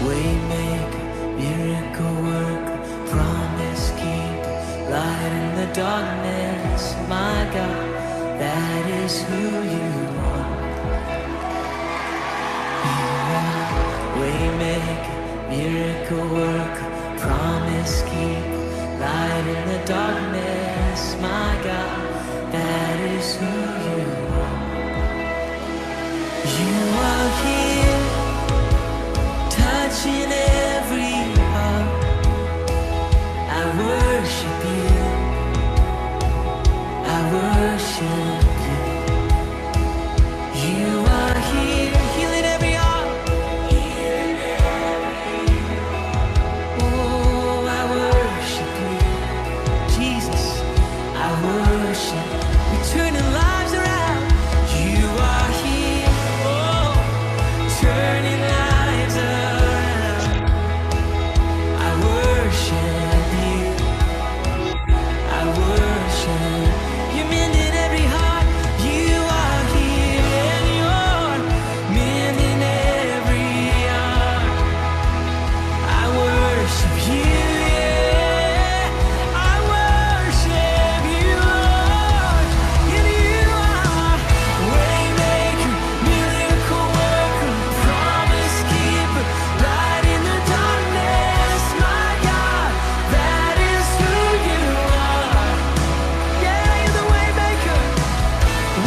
Waymaker, miracle worker, promise keeper, light in the darkness, my God, that is who you are. You are waymaker, miracle worker, promise keeper, light in the darkness, my God, that is who you are. You are here, touching every heart. I worship you, I worship you. You are here, healing every heart. Oh, I worship you, Jesus, I worship. You're turning lives around. You are here, oh, turning lives around. I worship you, I worship. You're mending every heart. You are here and you're mending every heart. I worship you, yeah. I worship you, Lord. And you are waymaker, miracle worker, promise keeper, light in the darkness, my God, that is who you are. Yeah, you're the waymaker,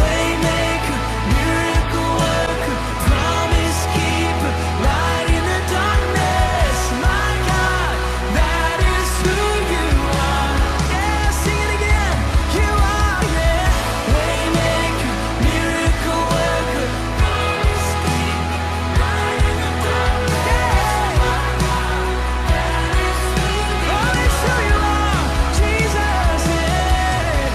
waymaker, miracle worker, promise keeper, light in the darkness, my God, that is who you are. Yeah, sing it again. You are, yeah, waymaker, miracle worker, promise keeper, light in the darkness, my God, that is who you are. Oh, that's who you are, Jesus, yeah.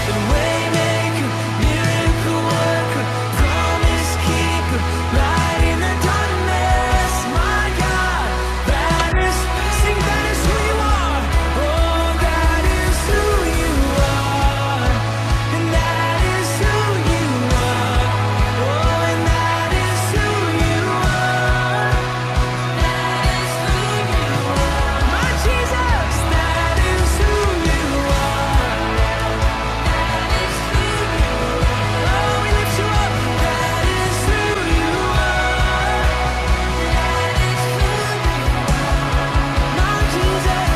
The waymaker, miracle worker, promise keeper, light in the darkness, my God, that is, sing, that is who you are. Oh, that is who you are, and that is who you are. Oh, and that is who you are. That is who you are. My Jesus, that is who you are. That is who you are. Oh, we lift you up. That is who you are. That is who you are. My Jesus.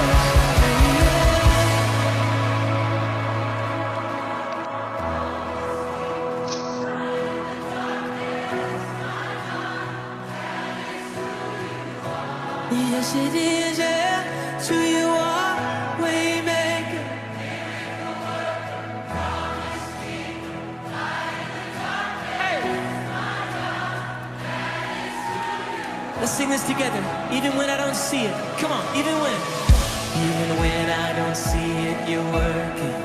Yes, it is, yeah. It's who you are, waymaker. Let's sing this together. Even when I don't see it. Come on, even when. Even when I don't see it, you're working.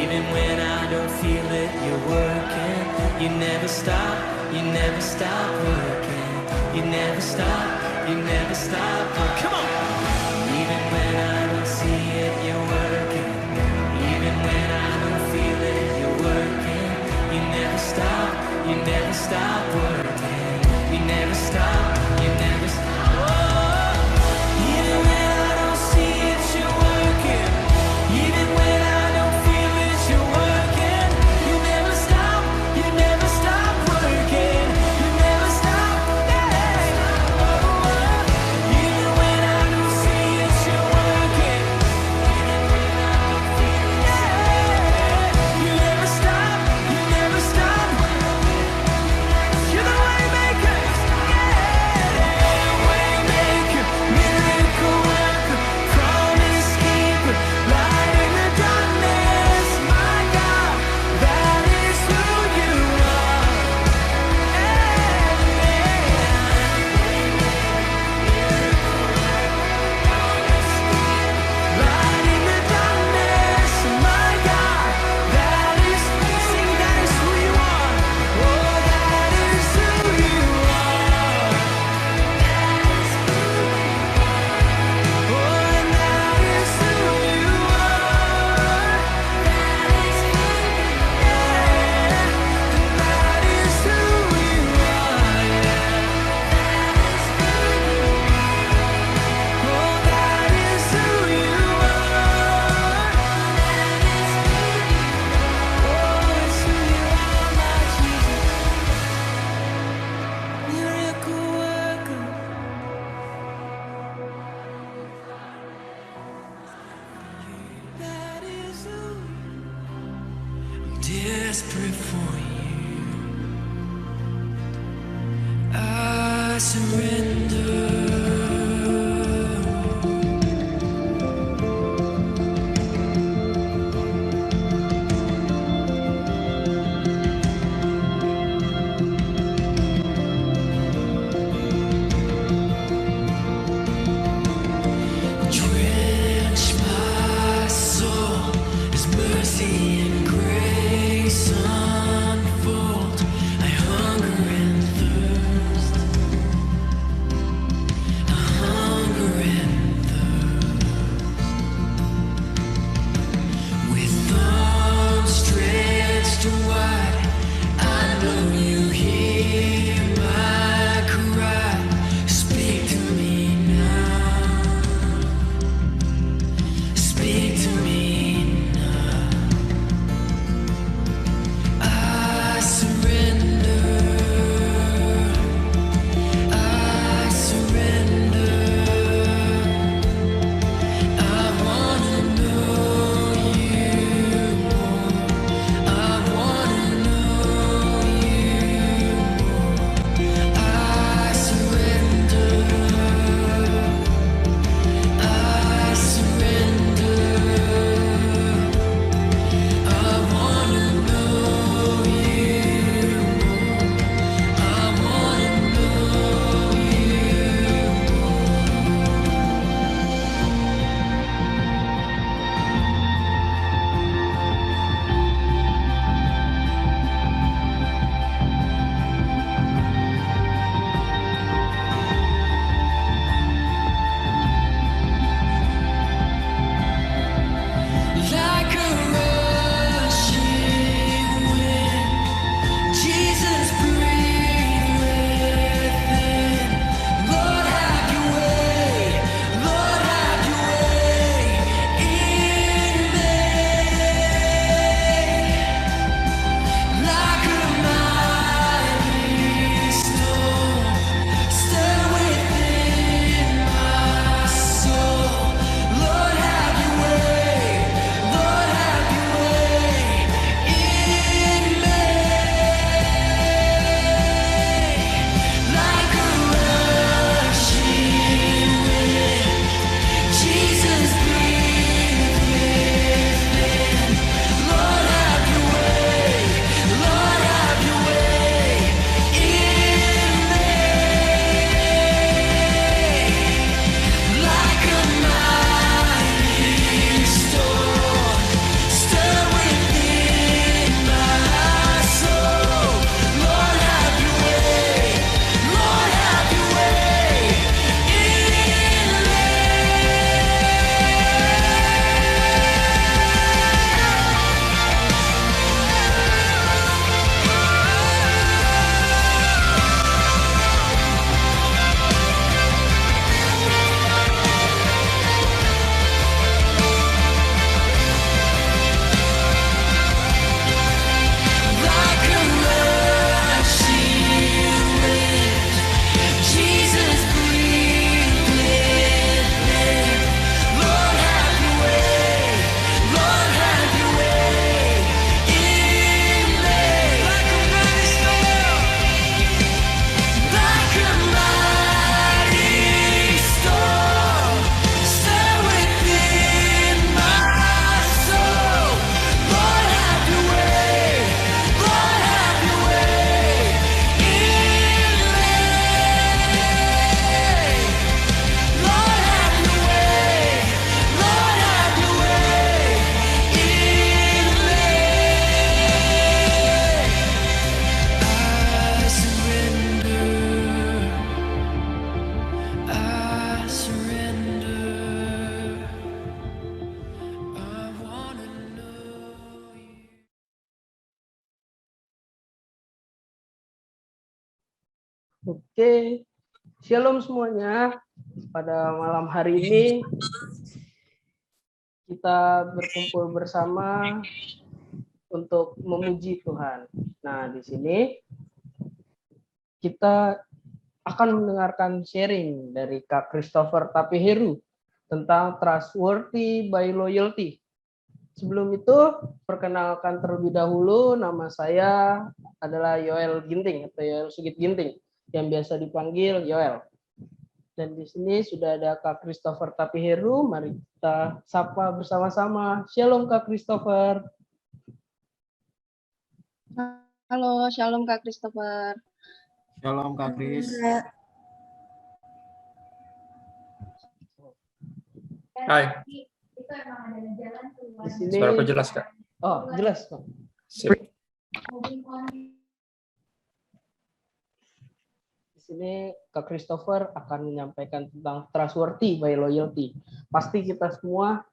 Even when I don't feel it, you're working. You never stop, you never stop working. You never stop, you never stop working. Come on. Even when I don't see it, you're working. Even when I don't feel it, you're working. You never stop, you never stop working. You never stop, you never stop. Oh, even when I don't see it, you're working. Even when I don't feel it, you're working. You never stop, you never stop working. You never stop, yeah. Oh, even when I don't see it, you're working. Even when I don't feel it, yeah. You never stop, you never stop. You're the waymaker, yeah. desperate for you. I surrender. Drench my soul as mercy and grace unfold. I hunger and thirst. I hunger and thirst. With arms stretched wide, I know you hear my cry. Speak to me now. Speak to me now. I surrender. I surrender. I wanna know you more. I wanna know you more. I surrender. I surrender. I wanna know you more. I wanna know you like a rushing wind. Jesus, breathe within. Lord, have your way. Lord, have your way in me. Like a mighty storm, stir within my soul. Lord, have your way. Lord, have your way in me. Like a rushing wind, Jesus, breathe within. Lord, have your way. Lord, have your way in me. Like a mighty storm, stir within my soul. Lord, have your way. Lord, have your way in me. Like a rushing wind, Jesus, breathe within. Lord, have your way. Lord, have your way in me. Like a mighty storm. Like a mighty storm, stir within my soul. Lord, have your way. Lord, have your way in me. Lord, have your way. Lord, have your way in me. I surrender. I surrender. I wanna know you. Oke, shalom semuanya. Pada malam hari ini kita berkumpul bersama untuk memuji Tuhan. Nah, di sini kita akan mendengarkan sharing dari Kak Christopher Tapiheru tentang Trustworthy by Loyalty. Sebelum itu, perkenalkan terlebih dahulu, nama saya adalah Yoel Ginting atau Yoel Sugit Ginting, yang biasa dipanggil Yoel. Dan di sini sudah ada Kak Christopher Tapiheru, mari kita sapa bersama-sama. Shalom Kak Christopher. Halo, shalom Kak Christopher. Shalom Kak Kris. Hai, Di sini, suaraku jelas Kak? oh jelas Kak. Sip. Di sini Kak Christopher akan menyampaikan tentang trustworthy by loyalty. Pasti kita semua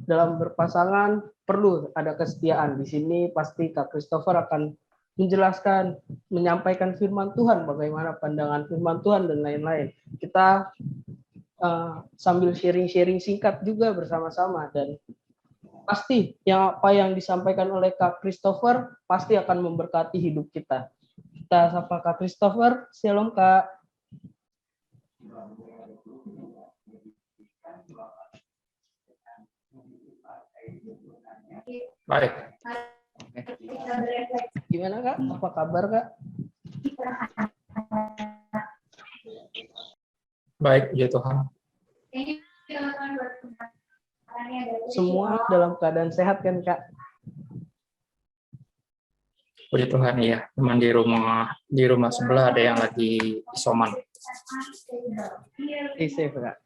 dalam berpasangan perlu ada kesetiaan. Di sini pasti Kak Christopher akan menjelaskan, menyampaikan firman Tuhan, bagaimana pandangan firman Tuhan dan lain-lain. Kita sambil sharing-sharing singkat juga bersama-sama, dan pasti apa yang disampaikan oleh Kak Christopher pasti akan memberkati hidup kita. Kita sapa Kak Christopher. Shalom Kak. Baik, Gimana Kak? Apa kabar Kak? baik, puji Tuhan. Semua dalam keadaan sehat kan Kak? Puji Tuhan, iya. Teman di rumah sebelah ada yang lagi isoman. Stay safe Kak.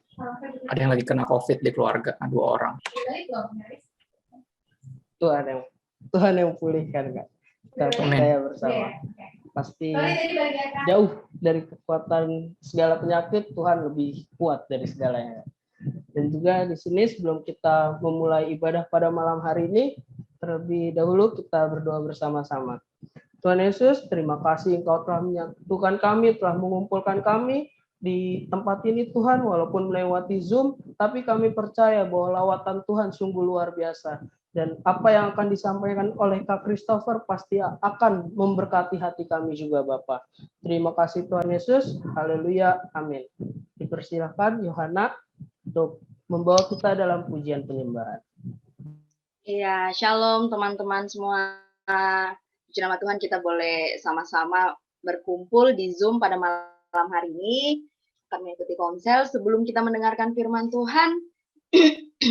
Ada yang lagi kena COVID di keluarga, 2 orang. Tuhan yang pulihkan Kak. Kita percaya bersama. Pasti jauh dari kekuatan segala penyakit, Tuhan lebih kuat dari segalanya. Dan juga di sini sebelum kita memulai ibadah pada malam hari ini, terlebih dahulu kita berdoa bersama-sama. Tuhan Yesus, terima kasih Engkau telah menyatukan kami, telah mengumpulkan kami di tempat ini Tuhan, walaupun melewati Zoom, tapi kami percaya bahwa lawatan Tuhan sungguh luar biasa. Dan apa yang akan disampaikan oleh Kak Christopher pasti akan memberkati hati kami juga Bapak. Terima kasih Tuhan Yesus. Haleluya. Amin. Dipersilakan Yohana untuk membawa kita dalam pujian penyembahan. Iya, shalom teman-teman semua. Puji nama Tuhan, kita boleh sama-sama berkumpul di Zoom pada malam hari ini. Kami mengikuti konsel. Sebelum kita mendengarkan firman Tuhan,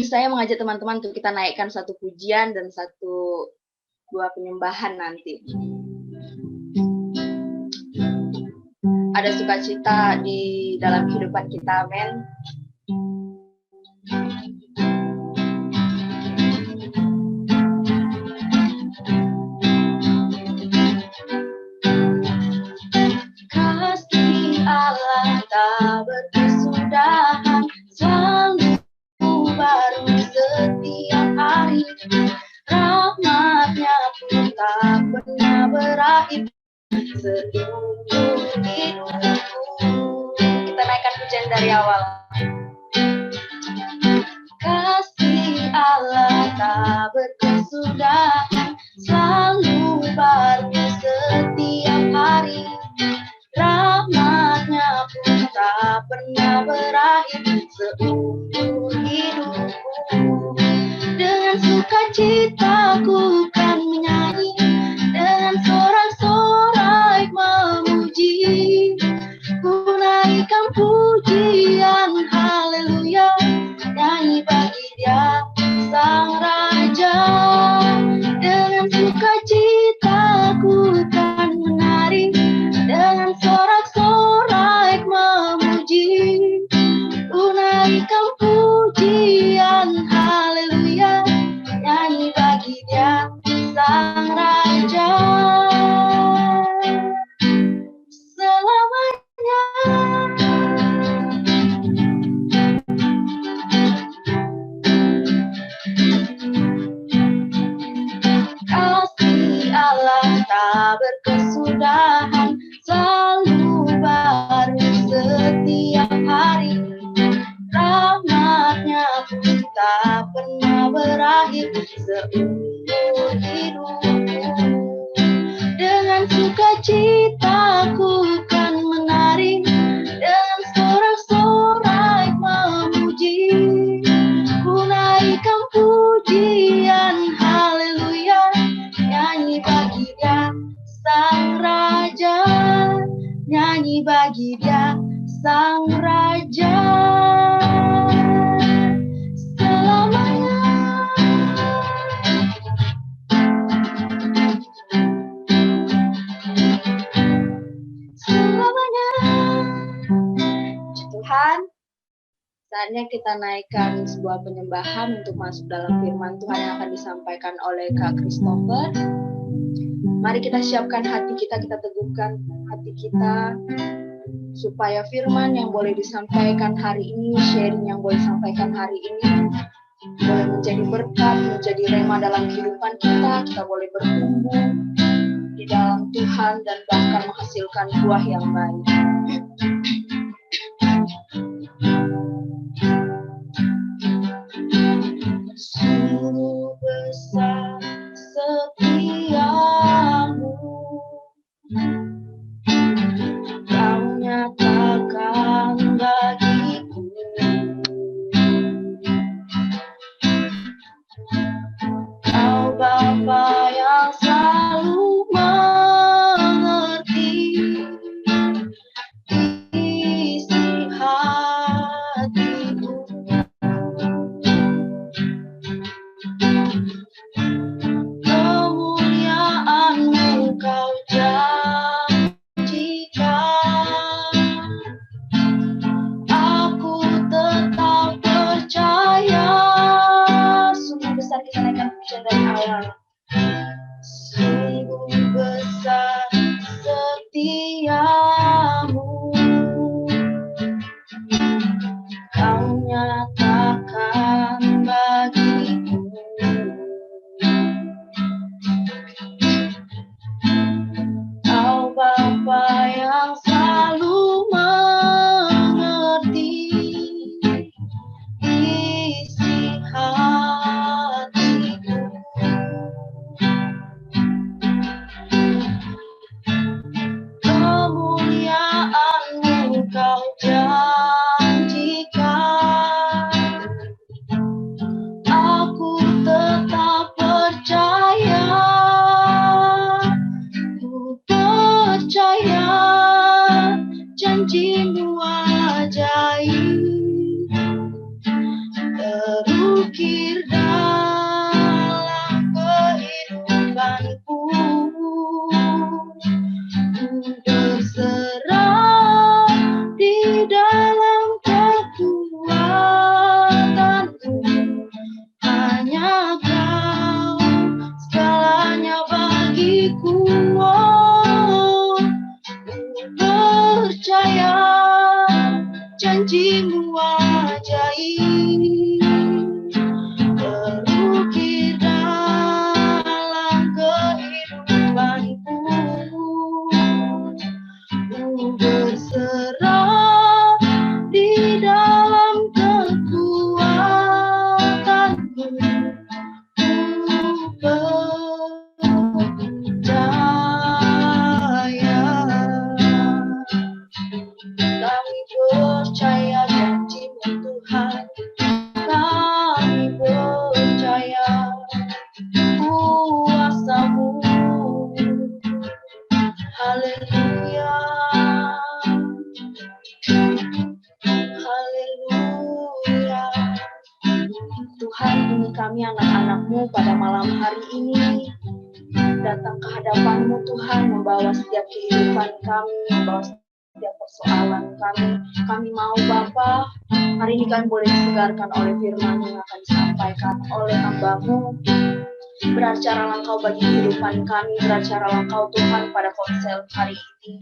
saya mengajak teman-teman untuk kita naikkan satu pujian dan dua penyembahan nanti. Ada sukacita di dalam kehidupan kita, amin. Kasih Allah tak berkesudahan, selalu baru setiap hari, rahmatnya pun tak pernah berakhir seumur hidupku. Kita naikkan pujian dari awal. Kasih Allah tak berkesudahan, selalu baru setiap hari, rahmatnya pun tak pernah berakhir seumur hidupku. Dengan sukacita ku kan menyanyi, dengan sorak-sorai memuji, ku naikkan pujian haleluya, nyanyi bagi Dia Sang Raja. Dengan sukacita ku kan menari, dengan sorak-sorai memuji, ku naikkan nyanyi bagi Dia Sang Raja selamanya. Selamanya. Tuhan, saatnya kita naikkan sebuah penyembahan untuk masuk dalam firman Tuhan yang akan disampaikan oleh Kak Christopher. Mari kita siapkan hati kita teguhkan hati kita, supaya firman yang boleh disampaikan hari ini, sharing yang boleh disampaikan hari ini, boleh menjadi berkat, menjadi rema dalam kehidupan kita. Kita boleh bertumbuh di dalam Tuhan dan bahkan menghasilkan buah yang baik. Sungguh besar setiamu, Kau nyatakan bagiku. Kau Bapa yang selalu mengerti isi hatiku. Kemuliaan-Mu Kau janjikan, aku tetap percaya. Sungguh besar, kita naikkan pujian dari awal. Sungguh besar setiamu, Kau nyatakan bagiku. Kau Bapa yang selalu mengerti isi hatiku. Kemuliaan-Mu Kau janjikan, aku tetap percaya. Ku percaya janji-Mu ajaib, terukir dalam kehidupanku. Ku berserah di dalam kekuatanmu. Hanya Kau segalanya bagiku. Oh, ku percaya janji-Mu ajaib, terukir dalam kehidupanku. Ku berserah di dalam kekuatanmu. Ku percaya, kami percaya janji-Mu Tuhan. Kami percaya kuasa-Mu. Haleluya, haleluya. Tuhan, ini kami anak-anak-Mu pada malam hari ini datang ke hadapan-Mu Tuhan, membawa setiap kehidupan kami, membawa setiap persoalan kami. Kami mau Bapa, hari ini kami boleh disegarkan oleh firman yang akan disampaikan oleh hamba-Mu. Beracara Engkau bagi kehidupan kami, beracara Engkau Tuhan pada konsel hari ini.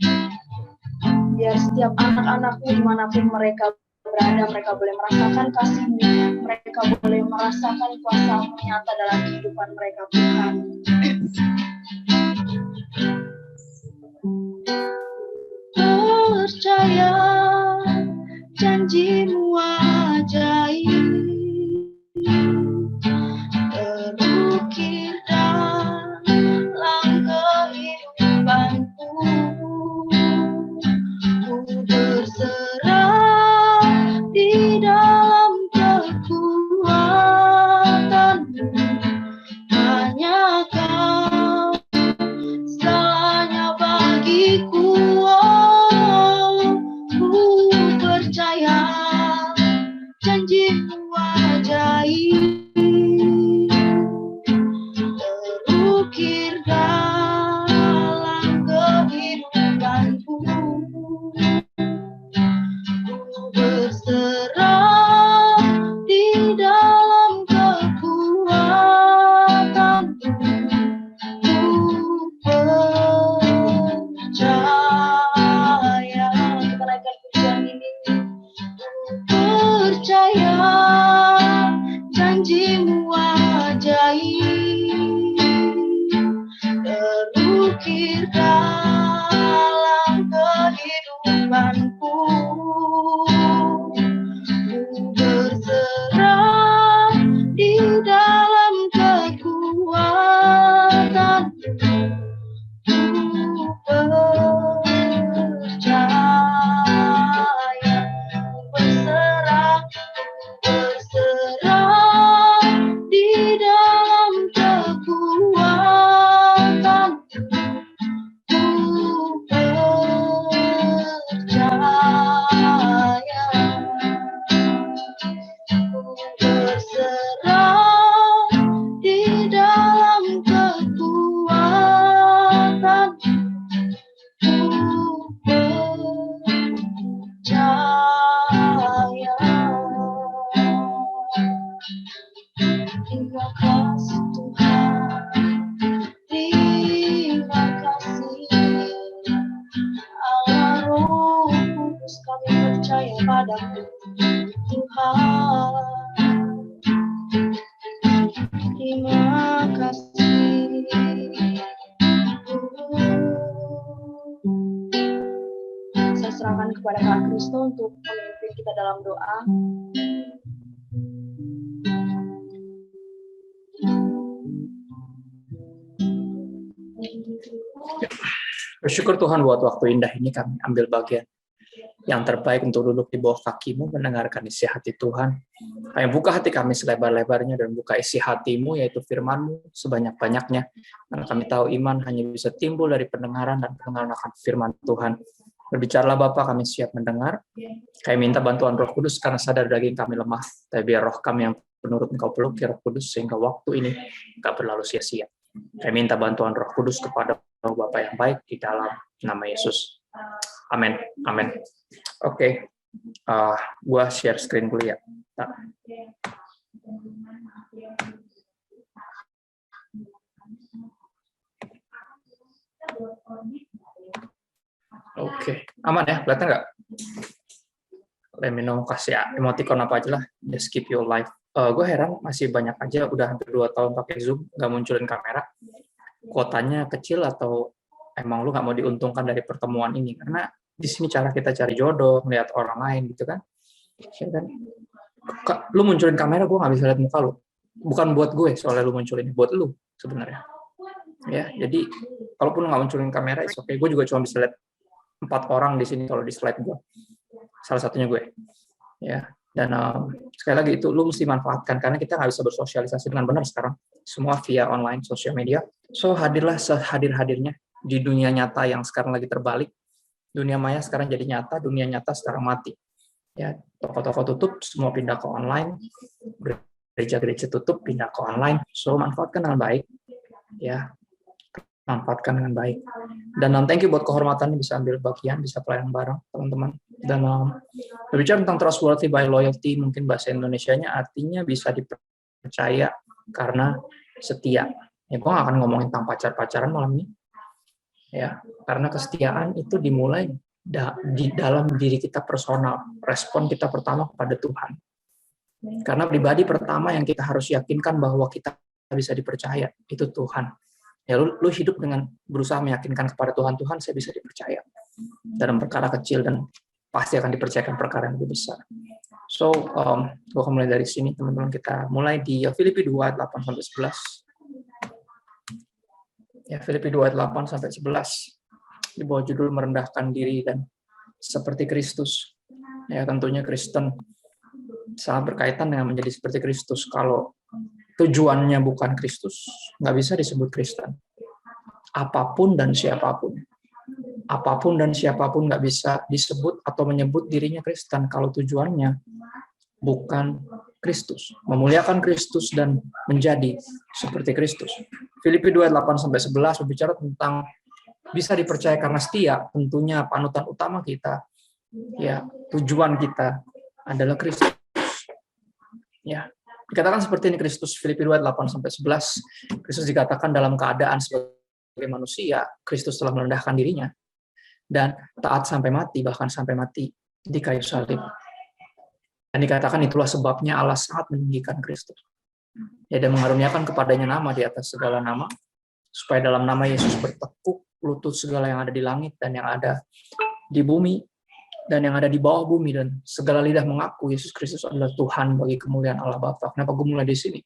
Biar setiap anak-anak-Mu dimanapun mereka berada, mereka boleh merasakan kasih-Mu, mereka boleh merasakan kuasa-Mu nyata dalam kehidupan mereka Tuhan. Percaya janji-Mu ajaib, terukir dalam kehidupanku. Ku berserah di dalam kekuatan-Mu. Hanya Kau segalanya bagiku. Oh, janjimu ajaib, terukir dalam kehidupanku. Ku berserah di dalam kekuatan, ku percaya, ku berserah di dalam kekuatan, ku percaya, ku berserah di dalam kekuatan, ku percaya. Terima kasih Tuhan, terima kasih Allah Roh Kudus, kami percaya padamu Tuhan. Terima kasih. Saya serahkan kepada Kak Kristo untuk memimpin kita dalam doa. Bersyukur Tuhan buat waktu indah ini kami ambil bagian yang terbaik untuk duduk di bawah kaki-Mu, mendengarkan isi hati Tuhan. Kami buka hati kami selebar-lebarnya dan buka isi hati-Mu, yaitu firman-Mu sebanyak-banyaknya. Karena kami tahu iman hanya bisa timbul dari pendengaran dan pendengaran akan firman Tuhan. Berbicaralah Bapa, kami siap mendengar. Kami minta bantuan Roh Kudus karena sadar daging kami lemah. Tapi biar roh kami yang penurut Engkau peluk, Roh Kudus, sehingga waktu ini enggak berlalu sia-sia. Kami minta bantuan Roh Kudus kepada Bapa yang baik di dalam nama Yesus. Amin. Amin. Oke. Gua share screen dulu ya. Oke. Aman ya? Kelihatan nggak? Let me know, kasih emoticon apa aja lah. Just keep your life. Gue heran masih banyak aja udah hampir 2 tahun pakai Zoom nggak munculin kamera. Kuotanya kecil atau emang lu nggak mau diuntungkan dari pertemuan ini? Karena di sini cara kita cari jodoh, melihat orang lain gitu kan. Ya kan? Lu munculin kamera, gue nggak bisa lihat muka lu. Bukan buat gue soalnya lu munculin, buat lu sebenarnya. Ya, jadi kalaupun lu nggak munculin kamera, it's okay. Gue juga cuma bisa lihat 4 orang di sini kalau di slide gue. Salah satunya gue. Ya. Dan sekali lagi itu lu mesti manfaatkan karena kita nggak bisa bersosialisasi dengan benar sekarang. Semua via online, sosial media. So hadirlah sehadir-hadirnya di dunia nyata yang sekarang lagi terbalik. Dunia maya sekarang jadi nyata, dunia nyata sekarang mati. Ya, toko-toko tutup, semua pindah ke online. Gereja-gereja tutup, pindah ke online. So manfaatkan dengan baik. Ya, manfaatkan dengan baik. Dan thank you buat kehormatannya bisa ambil bagian, bisa pelayanan bareng teman-teman. Dan berbicara tentang trustworthy by loyalty, mungkin bahasa Indonesianya artinya bisa dipercaya karena setia. Ya, gue gak akan ngomongin tentang pacar-pacaran malam ini. Ya, karena kesetiaan itu dimulai di dalam diri kita personal. Respon kita pertama kepada Tuhan. Karena pribadi pertama yang kita harus yakinkan bahwa kita bisa dipercaya, itu Tuhan. Ya, lu hidup dengan berusaha meyakinkan kepada Tuhan, Tuhan saya bisa dipercaya dalam perkara kecil dan pasti akan dipercayakan perkara yang lebih besar. So, gue akan mulai dari sini, teman-teman. Kita mulai di Filipi 2 ayat 8-11. Ya, Filipi 2 ayat 8-11 di bawah judul merendahkan diri dan seperti Kristus. Ya, tentunya Kristen sangat berkaitan dengan menjadi seperti Kristus. Kalau tujuannya bukan Kristus, nggak bisa disebut Kristen. Apapun dan siapapun nggak bisa disebut atau menyebut dirinya Kristen kalau tujuannya bukan Kristus. Memuliakan Kristus dan menjadi seperti Kristus. Filipi 2 ayat 8-11 berbicara tentang bisa dipercaya karena setia. Tentunya panutan utama kita, ya tujuan kita adalah Kristus. Ya. Dikatakan seperti ini Kristus, Filipi 2 ayat 8-11. Kristus dikatakan dalam keadaan sebagai manusia, Kristus telah merendahkan dirinya dan taat sampai mati, bahkan sampai mati di kayu salib. Dan dikatakan itulah sebabnya Allah sangat meninggikan Kristus. Ya, dan mengaruniakan kepadanya nama di atas segala nama, supaya dalam nama Yesus bertekuk lutut segala yang ada di langit dan yang ada di bumi dan yang ada di bawah bumi, dan segala lidah mengaku Yesus Kristus adalah Tuhan bagi kemuliaan Allah Bapa. Kenapa gue mulai di sini?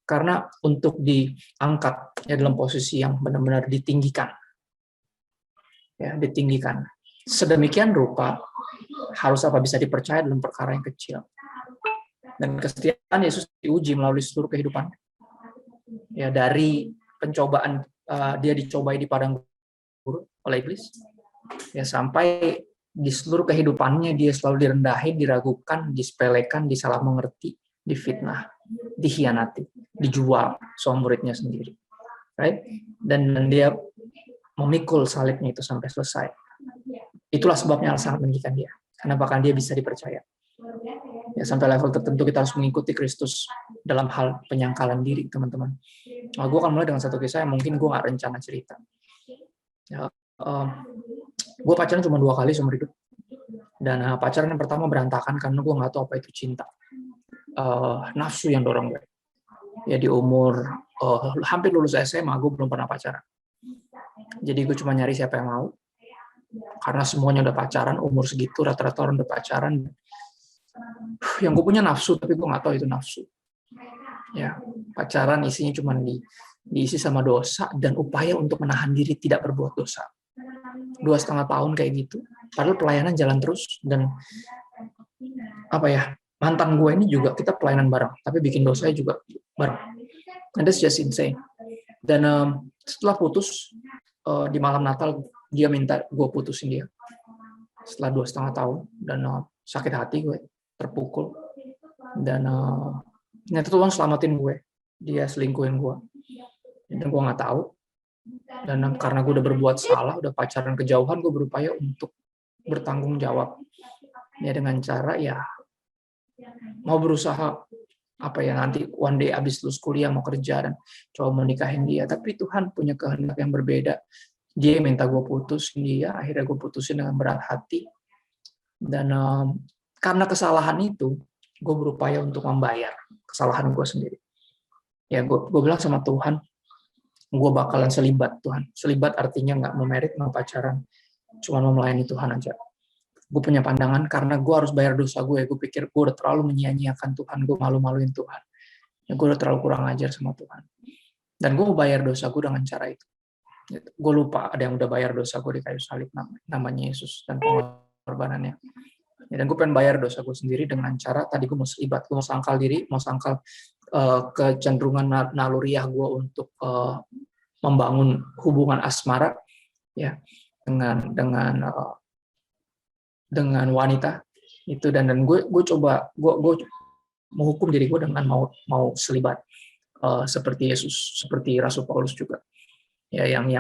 Karena untuk diangkat ya dalam posisi yang benar-benar ditinggikan. Ya, ditinggikan. Sedemikian rupa harus apa bisa dipercaya dalam perkara yang kecil. Dan kesetiaan Yesus diuji melalui seluruh kehidupan. Ya, dari pencobaan dia dicobai di padang gurun oleh iblis, ya sampai di seluruh kehidupannya dia selalu direndahin, diragukan, disepelekan, disalah mengerti, difitnah, dikhianati, dijual sama muridnya sendiri, right? Dan dia memikul salibnya itu sampai selesai. Itulah sebabnya Allah sangat meninggikan dia. Kenapa? Karena dia bisa dipercaya. Ya, sampai level tertentu kita harus mengikuti Kristus dalam hal penyangkalan diri, teman-teman. Nah, gue akan mulai dengan satu kisah yang mungkin gue nggak rencana cerita. Ya, gue pacaran cuma 2 kali seumur hidup. Dan pacaran yang pertama berantakan karena gue nggak tahu apa itu cinta. Nafsu yang dorong gue. Ya, di umur hampir lulus SMA, gue belum pernah pacaran. Jadi gue cuma nyari siapa yang mau. Karena semuanya udah pacaran, umur segitu rata-rata orang udah pacaran. Yang gue punya nafsu, tapi gue nggak tahu itu nafsu. Ya, pacaran isinya cuma diisi sama dosa dan upaya untuk menahan diri tidak berbuat dosa. 2,5 tahun kayak gitu. Padahal pelayanan jalan terus, dan apa ya, mantan gue ini juga kita pelayanan bareng, tapi bikin dosanya juga bareng. And that's just insane. Dan setelah putus di malam Natal, dia minta gue putusin dia. Setelah 2,5 tahun, dan sakit hati gue, terpukul, dan ternyata Tuhan selamatin gue. Dia selingkuhin gue, dan gue nggak tahu. Dan karena gue udah berbuat salah, udah pacaran kejauhan, gue berupaya untuk bertanggung jawab. Ya, dengan cara ya mau berusaha apa ya, nanti one day abis lulus kuliah mau kerja dan coba menikahin dia. Tapi Tuhan punya kehendak yang berbeda. Dia minta gue putusin dia, akhirnya gue putusin dengan berat hati. Dan karena kesalahan itu, gue berupaya untuk membayar kesalahan gue sendiri. Ya, gue bilang sama Tuhan, gue bakalan selibat, Tuhan. Selibat artinya nggak mau merit, mau pacaran, cuma mau melayani Tuhan aja. Gue punya pandangan karena gue harus bayar dosa gue. Gue pikir gue udah terlalu menyia-nyiakan Tuhan, gue malu-maluin Tuhan. Ya, gue udah terlalu kurang ajar sama Tuhan. Dan gue mau bayar dosa gue dengan cara itu. Gue lupa ada yang udah bayar dosa gue di kayu salib, namanya Yesus dan pengorbanannya. Ya, dan gue pengen bayar dosa gue sendiri dengan cara tadi gue mau selibat, gue mau sangkal diri, mau sangkal kecenderungan naluriah gue untuk membangun hubungan asmara ya dengan wanita itu, dan gue coba gue menghukum diri gue dengan mau selibat seperti Yesus, seperti Rasul Paulus juga ya, yang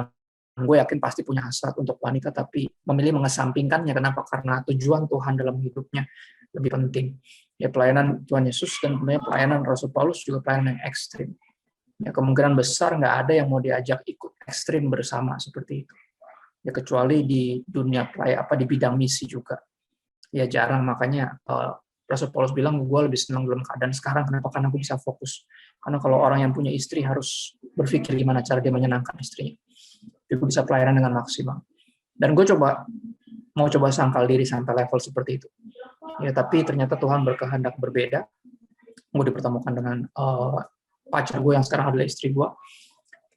gue yakin pasti punya hasrat untuk wanita tapi memilih mengesampingkannya. Kenapa? Karena tujuan Tuhan dalam hidupnya lebih penting. Ya, pelayanan Tuhan Yesus dan kemudian pelayanan Rasul Paulus juga pelayanan yang ekstrim. Ya, kemungkinan besar nggak ada yang mau diajak ikut ekstrim bersama seperti itu. Ya, kecuali di dunia di bidang misi juga. Ya jarang, makanya Rasul Paulus bilang gue lebih senang dalam keadaan sekarang. Kenapa? Karena gue bisa fokus. Karena kalau orang yang punya istri harus berpikir gimana cara dia menyenangkan istrinya. Jadi gue bisa pelayanan dengan maksimal. Dan gue mau coba sangkal diri sampai level seperti itu. Ya, tapi ternyata Tuhan berkehendak berbeda. Gue dipertemukan dengan pacar gue yang sekarang adalah istri gue.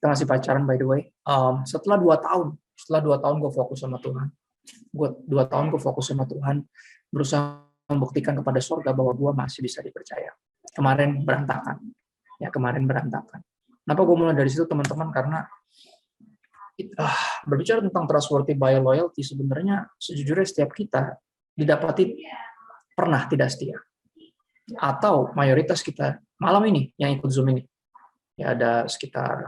Kita masih pacaran by the way. Setelah 2 tahun gue fokus sama Tuhan. 2 tahun gue fokus sama Tuhan, berusaha membuktikan kepada surga bahwa gue masih bisa dipercaya. Kemarin berantakan. Kenapa gue mulai dari situ, teman-teman? Karena berbicara tentang trustworthy by loyalty, sebenarnya sejujurnya setiap kita didapati pernah tidak setia. Atau mayoritas kita malam ini yang ikut Zoom ini, ya ada sekitar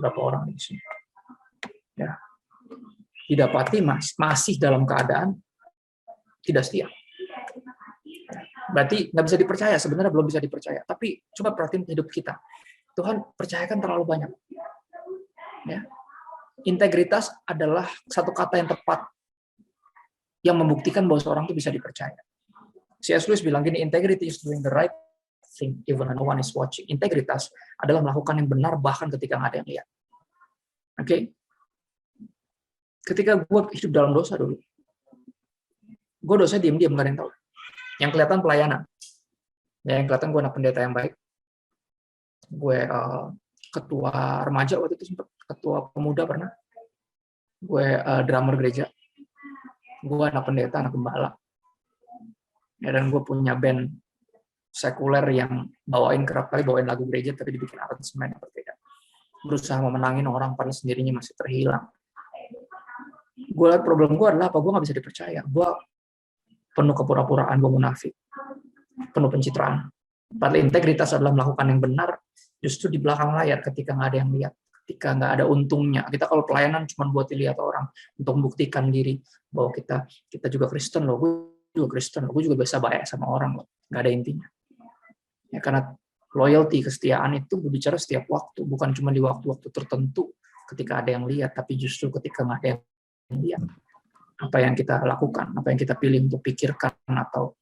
berapa orang di sini, ya didapati masih dalam keadaan tidak setia. Berarti nggak bisa dipercaya, sebenarnya belum bisa dipercaya. Tapi coba perhatiin hidup kita. Tuhan percayakan terlalu banyak. Ya. Integritas adalah satu kata yang tepat yang membuktikan bahwa seorang itu bisa dipercaya. C.S. Lewis bilang gini, integrity is doing the right thing even when no one is watching. Integritas adalah melakukan yang benar bahkan ketika nggak ada yang lihat. Oke? Ketika gue hidup dalam dosa dulu, gue dosa diam-diam, nggak ada yang tahu. Yang kelihatan pelayanan. Ya, yang kelihatan gue anak pendeta yang baik. Gue ketua remaja waktu itu, sempat ketua pemuda pernah. Gue drummer gereja. Gue anak pendeta, anak gembala. Ya, dan gue punya band sekuler yang kerap kali bawain lagu gereja tapi dibikin aransemen yang berbeda. Berusaha memenangin orang padahal sendirinya masih terhilang. Gue lihat problem gue adalah apa? Gue nggak bisa dipercaya. Gue penuh kepura-puraan, gue munafik, penuh pencitraan. Padahal integritas adalah melakukan yang benar justru di belakang layar ketika nggak ada yang lihat, ketika nggak ada untungnya. Kita kalau pelayanan cuma buat dilihat orang untuk membuktikan diri bahwa kita juga Kristen loh, gue juga Kristen, gue juga biasa baik sama orang loh, nggak ada intinya. Ya, karena loyalty, kesetiaan itu berbicara setiap waktu, bukan cuma di waktu-waktu tertentu ketika ada yang lihat, tapi justru ketika nggak ada yang lihat. Apa yang kita lakukan, apa yang kita pilih untuk pikirkan atau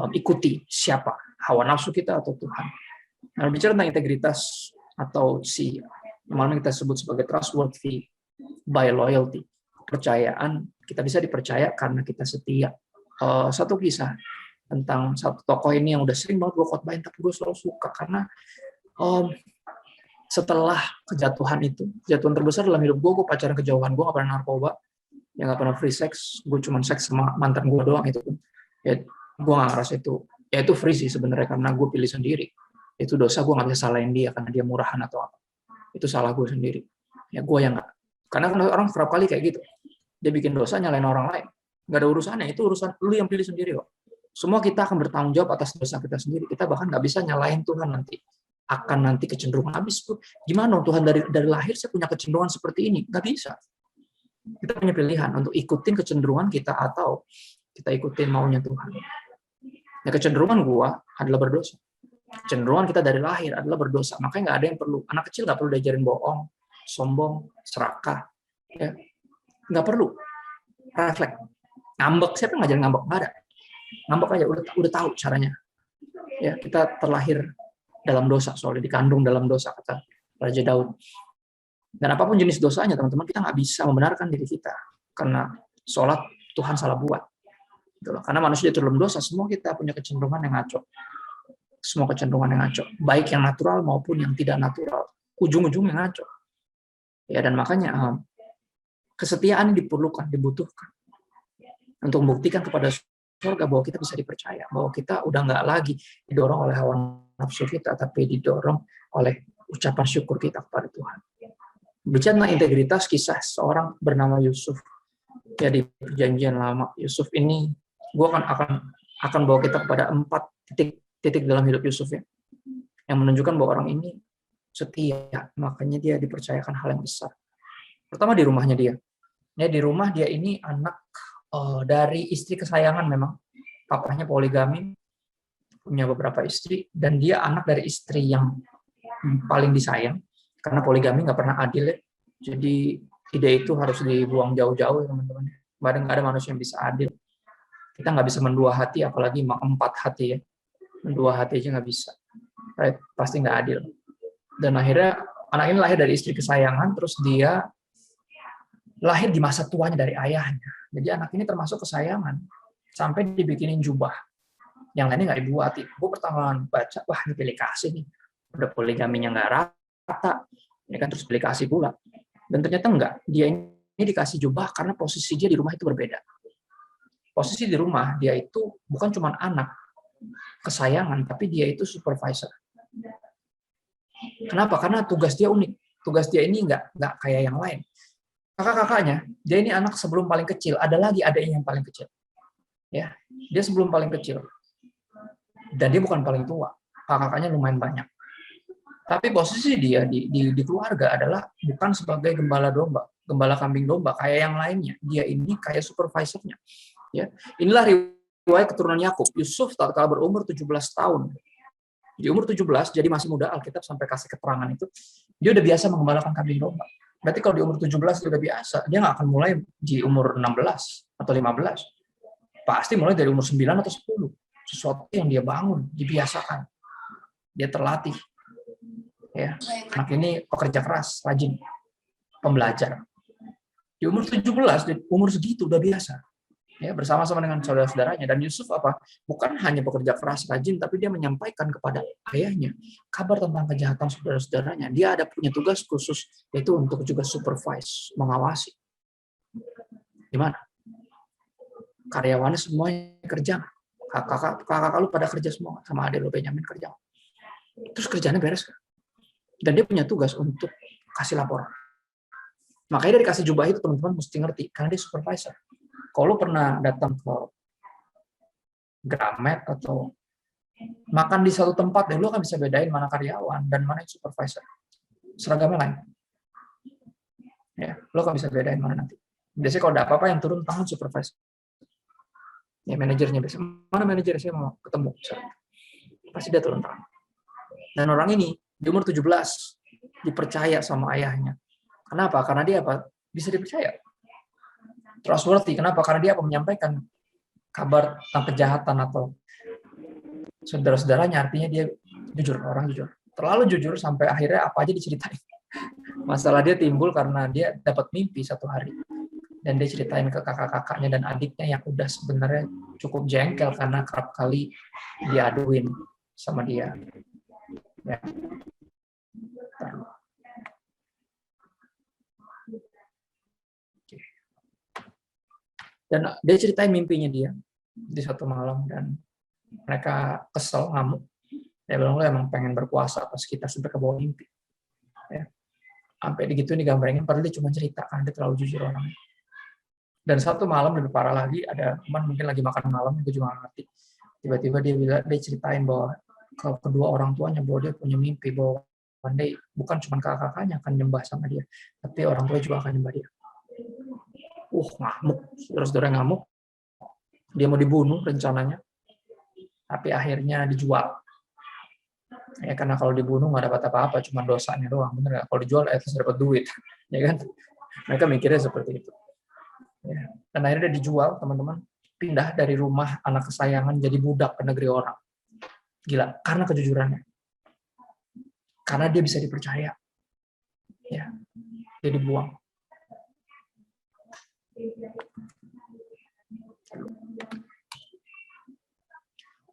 ikuti siapa, hawa nafsu kita atau Tuhan. Nah, bicara tentang integritas atau yang kita sebut sebagai trustworthy by loyalty, kepercayaan, kita bisa dipercaya karena kita setia. Satu kisah tentang satu tokoh ini yang udah sering banget gue khotbahin, tapi gue selalu suka karena setelah kejatuhan terbesar dalam hidup gue pacaran kejauhan, gue gak pernah narkoba, ya gak pernah free sex, gue cuma seks sama mantan gue doang itu. Ya, gue gak ngerasa itu free sih sebenarnya karena gue pilih sendiri. Itu dosa, gue gak bisa salahin dia karena dia murahan atau apa. Itu salah gue sendiri. Ya gue yang gak. Karena orang kerap kali kayak gitu. Dia bikin dosa nyalain orang lain. Gak ada urusannya, itu urusan lu yang pilih sendiri kok. Semua kita akan bertanggung jawab atas dosa kita sendiri. Kita bahkan nggak bisa nyalahin Tuhan nanti. Akan nanti kecenderungan habis tuh. Gimana Tuhan dari lahir saya punya kecenderungan seperti ini? Nggak bisa. Kita punya pilihan untuk ikutin kecenderungan kita atau kita ikutin maunya Tuhan. Nah, kecenderungan gua adalah berdosa. Kecenderungan kita dari lahir adalah berdosa. Makanya nggak ada yang perlu. Anak kecil nggak perlu diajarin bohong, sombong, serakah. Ya. Nggak perlu. Refleks. Ngambek. Siapa yang ngajarin ngambek? Nggak ada. Ngambek aja, udah tahu caranya. Ya, kita terlahir dalam dosa, soalnya dikandung dalam dosa, kata Raja Daud. Dan apapun jenis dosanya, teman-teman, kita nggak bisa membenarkan diri kita. Karena sholat Tuhan salah buat. Karena manusia itu dalam dosa, semua kita punya kecenderungan yang ngaco. Semua kecenderungan yang ngaco. Baik yang natural maupun yang tidak natural. Ujung-ujungnya ngaco. Ya, dan makanya kesetiaan diperlukan, dibutuhkan. Untuk membuktikan kepada surga bahwa kita bisa dipercaya, bahwa kita udah nggak lagi didorong oleh hawa nafsu kita, tapi didorong oleh ucapan syukur kita kepada Tuhan. Bicara tentang integritas, kisah seorang bernama Yusuf. Ya, di Perjanjian Lama, Yusuf ini, gue akan bawa kita kepada 4 titik dalam hidup Yusuf ya, yang menunjukkan bahwa orang ini setia, makanya dia dipercayakan hal yang besar. Pertama di rumahnya dia. Ya, di rumah dia ini anak dari istri kesayangan memang. Papahnya poligami, punya beberapa istri, dan dia anak dari istri yang paling disayang, karena poligami nggak pernah adil ya. Jadi ide itu harus dibuang jauh-jauh teman-teman. Nggak ada manusia yang bisa adil. Kita nggak bisa mendua hati, apalagi 4 hati ya. Mendua hati aja nggak bisa. Right? Pasti nggak adil. Dan akhirnya anak ini lahir dari istri kesayangan, terus dia lahir di masa tuanya dari ayahnya. Jadi anak ini termasuk kesayangan. Sampai dibikinin jubah. Yang lainnya nggak dibuatin. Gue pertama baca, wah ini pilih kasih nih. Udah poligaminya nggak rata. Ini kan terus pilih kasih pula. Dan ternyata enggak. Dia ini dikasih jubah karena posisi dia di rumah itu berbeda. Posisi di rumah dia itu bukan cuma anak kesayangan, tapi dia itu supervisor. Kenapa? Karena tugas dia unik. Tugas dia ini nggak kayak yang lain. Kakak-kakaknya, dia ini anak sebelum paling kecil, ada lagi adiknya yang paling kecil. Ya, dia sebelum paling kecil. Dan dia bukan paling tua. Kakak-kakaknya lumayan banyak. Tapi posisi dia di keluarga adalah bukan sebagai gembala domba, gembala kambing domba kayak yang lainnya. Dia ini kayak supervisornya. Ya, inilah riwayat keturunan Yakub. Yusuf tatkala berumur 17 tahun. Di umur 17, jadi masih muda, Alkitab sampai kasih keterangan itu, dia udah biasa menggembalakan kambing domba. Berarti kalau di umur 17 dia udah biasa, dia nggak akan mulai di umur 16 atau 15. Pasti mulai dari umur 9 atau 10. sesuatu yang dia bangun, dibiasakan, dia terlatih. Ya, anak ini pekerja keras, rajin, pembelajar. Di umur 17, di umur segitu udah biasa. Ya, bersama-sama dengan saudara-saudaranya. Dan Yusuf bukan hanya bekerja keras, rajin, tapi dia menyampaikan kepada ayahnya kabar tentang kejahatan saudara-saudaranya. Dia ada punya tugas khusus, yaitu untuk juga supervise, mengawasi. Gimana? Karyawannya semuanya kerja. Kakak lu pada kerja semua, sama adik lu Benyamin kerja. Terus kerjanya beres. Dan dia punya tugas untuk kasih laporan. Makanya dia dikasih jubah itu, teman-teman mesti ngerti, karena dia supervisor. Kalau pernah datang ke Gramet atau makan di satu tempat, lu akan bisa bedain mana karyawan dan mana yang supervisor. Seragamnya lain. Ya, lu akan bisa bedain mana nanti. Biasanya kalau ada apa-apa yang turun tangan supervisor. Ya, manajernya biasa. Mana manajer, saya mau ketemu. Pasti dia turun tangan. Dan orang ini di umur 17 dipercaya sama ayahnya. Kenapa? Karena dia apa? Bisa dipercaya. Trustworthy. Kenapa? Karena dia menyampaikan kabar tentang kejahatan atau saudara-saudaranya, artinya dia jujur, orang jujur. Terlalu jujur sampai akhirnya apa aja diceritain. Masalah dia timbul karena dia dapat mimpi satu hari. Dan dia ceritain ke kakak-kakaknya dan adiknya yang udah sebenarnya cukup jengkel karena kerap kali diaduin sama dia. Ya. Dan dia ceritain mimpinya dia di satu malam dan mereka kesel, ngamuk. Dia bilang, lo emang pengen berkuasa pas kita sampai ke bawah mimpi. Ya. Sampai digituin digambarin, padahal dia cuma cerita karena dia terlalu jujur orangnya. Dan satu malam lebih parah lagi, ada teman mungkin lagi makan malam, itu juga nggak ngerti. Tiba-tiba dia ceritain bahwa ke kedua orang tuanya bahwa dia punya mimpi bahwa one day bukan cuma kakak-kakaknya akan nyembah sama dia, tapi orang tua juga akan nyembah dia. Ngamuk, saudara-saudara ngamuk. Dia mau dibunuh rencananya, tapi akhirnya dijual. Ya karena kalau dibunuh nggak dapat apa-apa, cuma dosanya doang, bener nggak? Kalau dijual, at least dapat duit, ya kan? Mereka mikirnya seperti itu. Ya. Dan akhirnya dia dijual, teman-teman, pindah dari rumah anak kesayangan jadi budak ke negeri orang. Gila, karena kejujurannya. Karena dia bisa dipercaya. Ya, dia dibuang.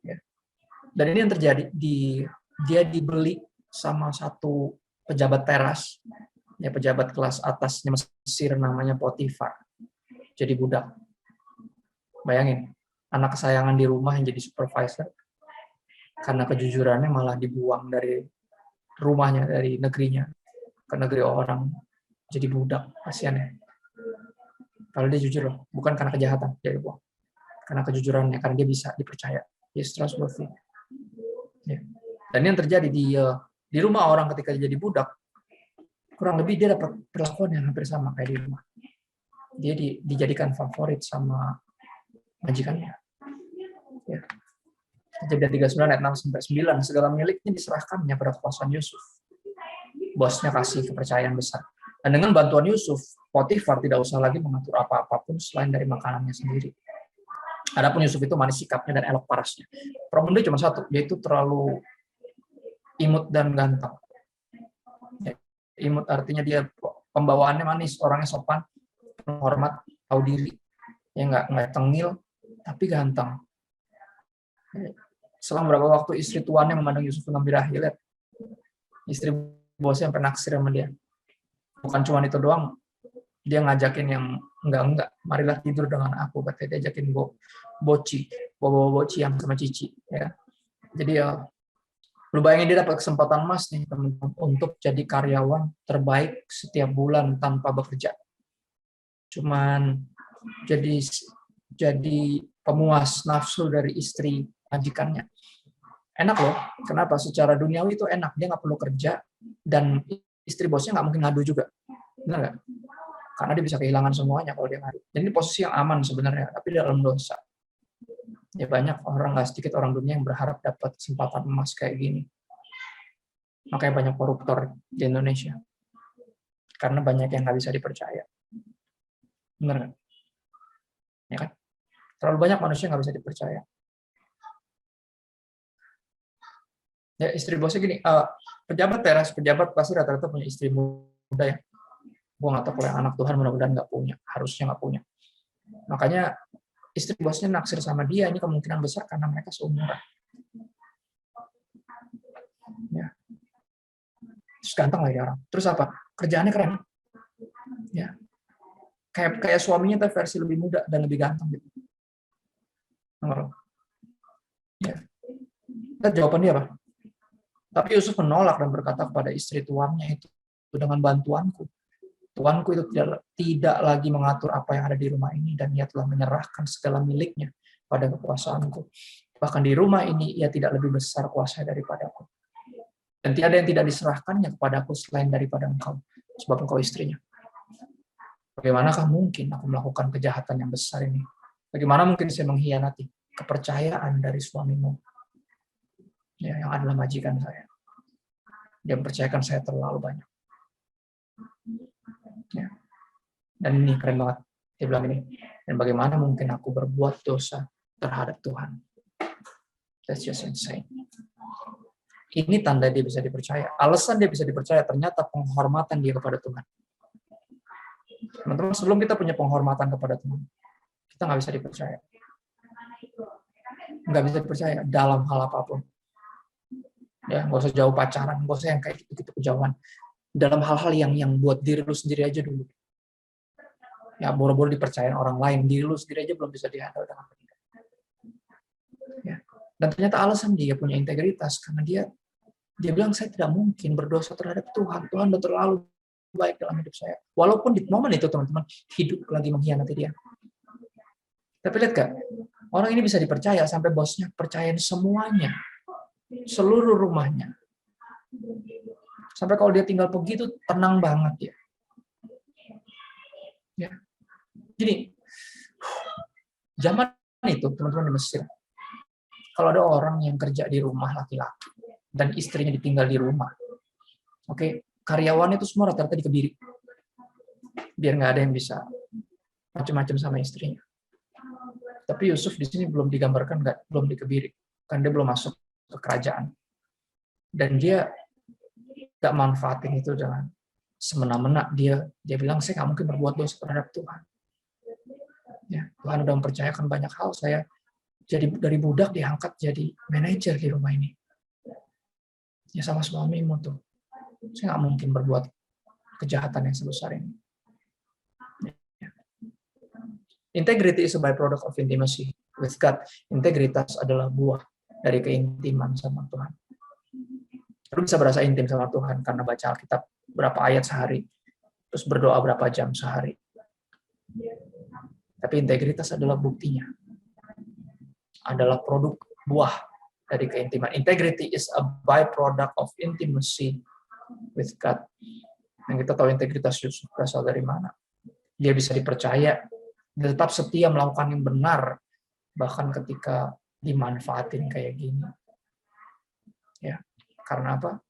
Ya. Dan ini yang terjadi, dia dibeli sama satu pejabat teras, ya pejabat kelas atasnya Mesir namanya Potifar. Jadi budak. Bayangin, anak kesayangan di rumah yang jadi supervisor, karena kejujurannya malah dibuang dari rumahnya, dari negerinya, ke negeri orang, jadi budak, kasiannya. Kalau dia jujur loh, bukan karena kejahatan, dia dibuang. Karena kejujurannya, karena dia bisa dipercaya. Dia trustworthy. Ya. Dan yang terjadi di rumah orang ketika dia jadi budak, kurang lebih dia dapat perlakuan yang hampir sama kayak di rumah. Dia dijadikan favorit sama majikannya. Ya. Kejadian 39 ayat 6-9, segala miliknya diserahkannya pada kekuasaan Yusuf. Bosnya kasih kepercayaan besar. Dan dengan bantuan Yusuf, Potifar tidak usah lagi mengatur apa-apapun selain dari makanannya sendiri. Adapun Yusuf itu manis sikapnya dan elok parasnya. Problem dia cuma satu, yaitu terlalu imut dan ganteng. Ya, imut artinya dia pembawaannya manis, orangnya sopan, hormat, tahu diri, ya nggak tengil, tapi ganteng. Selang beberapa waktu istri tuannya memandang Yusuf dengan birahi, lihat, istri bosnya sampai naksir sama dia. Bukan cuma itu doang, dia ngajakin yang enggak, marilah tidur dengan aku, katanya dia ajakin boci yang sama Cici, ya. Jadi ya, lu bayangin dia dapat kesempatan emas nih teman-teman untuk jadi karyawan terbaik setiap bulan tanpa bekerja. Cuman jadi pemuas nafsu dari istri majikannya. Enak loh, kenapa? Secara duniawi itu enak, dia nggak perlu kerja dan istri bosnya nggak mungkin ngadu juga, benar nggak? Karena dia bisa kehilangan semuanya kalau dia ngadu. Dan ini posisi yang aman sebenarnya, tapi dalam dosa. Ya banyak orang, nggak sedikit orang dunia yang berharap dapat kesempatan emas kayak gini. Makanya banyak koruptor di Indonesia. Karena banyak yang nggak bisa dipercaya. Benar nggak? Ya kan? Terlalu banyak manusia yang nggak bisa dipercaya. Ya, istri bosnya gini, pejabat pasti rata-rata punya istri muda ya. Gue nggak tahu kalau yang anak Tuhan mudah-mudahan nggak punya, harusnya nggak punya. Makanya istri bosnya naksir sama dia, ini kemungkinan besar karena mereka seumuran. Ya. Terus ganteng lagi orang. Terus apa? Kerjaannya keren. Ya. Kayak suaminya tapi versi lebih muda dan lebih ganteng gitu. Ya. Dan jawaban dia apa? Tapi Yusuf menolak dan berkata kepada istri tuannya itu, dengan bantuanku. Tuanku itu tidak lagi mengatur apa yang ada di rumah ini, dan ia telah menyerahkan segala miliknya pada kekuasaanku. Bahkan di rumah ini ia tidak lebih besar kuasa daripadaku. Dan tiada yang tidak diserahkannya kepadaku selain daripada engkau, sebab engkau istrinya. Bagaimanakah mungkin aku melakukan kejahatan yang besar ini? Bagaimana mungkin saya mengkhianati kepercayaan dari suamimu? Ya, yang adalah majikan saya. Dia mempercayakan saya terlalu banyak. Ya. Dan ini keren banget. Dia bilang ini, dan bagaimana mungkin aku berbuat dosa terhadap Tuhan? That's just insane. Ini tanda dia bisa dipercaya. Alasan dia bisa dipercaya, ternyata penghormatan dia kepada Tuhan. Teman-teman, sebelum kita punya penghormatan kepada Tuhan, kita nggak bisa dipercaya. Nggak bisa dipercaya dalam hal apapun. Ya, nggak usah jauh pacaran, nggak usah yang kayak gitu-gitu kejauhan. Dalam hal-hal yang buat diri lu sendiri aja dulu. Ya, boro-boro dipercayain orang lain, diri lu sendiri aja belum bisa dihandle dengan benar. Ya. Dan ternyata alasan dia punya integritas karena dia bilang saya tidak mungkin berdosa terhadap Tuhan. Tuhan udah terlalu baik dalam hidup saya. Walaupun di momen itu teman-teman hidup lagi mengkhianati dia. Tapi lihat gak, orang ini bisa dipercaya sampai bosnya percayain semuanya, seluruh rumahnya. Sampai kalau dia tinggal pergi itu tenang banget ya. Ya. Gini, zaman itu teman-teman di Mesir, kalau ada orang yang kerja di rumah laki-laki dan istrinya ditinggal di rumah, oke, karyawan itu semua rata-rata dikebiri, biar nggak ada yang bisa macam-macam sama istrinya. Tapi Yusuf di sini belum digambarkan belum dikebiri, kan dia belum masuk ke kerajaan, dan dia nggak manfaatin itu dengan semena-mena. Dia bilang saya nggak mungkin berbuat dosa terhadap Tuhan. Ya, Tuhan udah mempercayakan banyak hal, saya jadi dari budak diangkat jadi manajer di rumah ini. Ya sama suamimu tuh, saya nggak mungkin berbuat kejahatan yang sebesar ini. Integrity is a byproduct of intimacy with God. Integritas adalah buah dari keintiman sama Tuhan. Lu bisa berasa intim sama Tuhan karena baca Alkitab berapa ayat sehari, terus berdoa berapa jam sehari. Tapi integritas adalah buktinya, adalah produk buah dari keintiman. Integrity is a byproduct of intimacy with God. Dan kita tahu integritas Yusuf berasal dari mana. Dia bisa dipercaya, dia tetap setia melakukan yang benar, bahkan ketika dimanfaatin kayak gini. Ya, karena apa?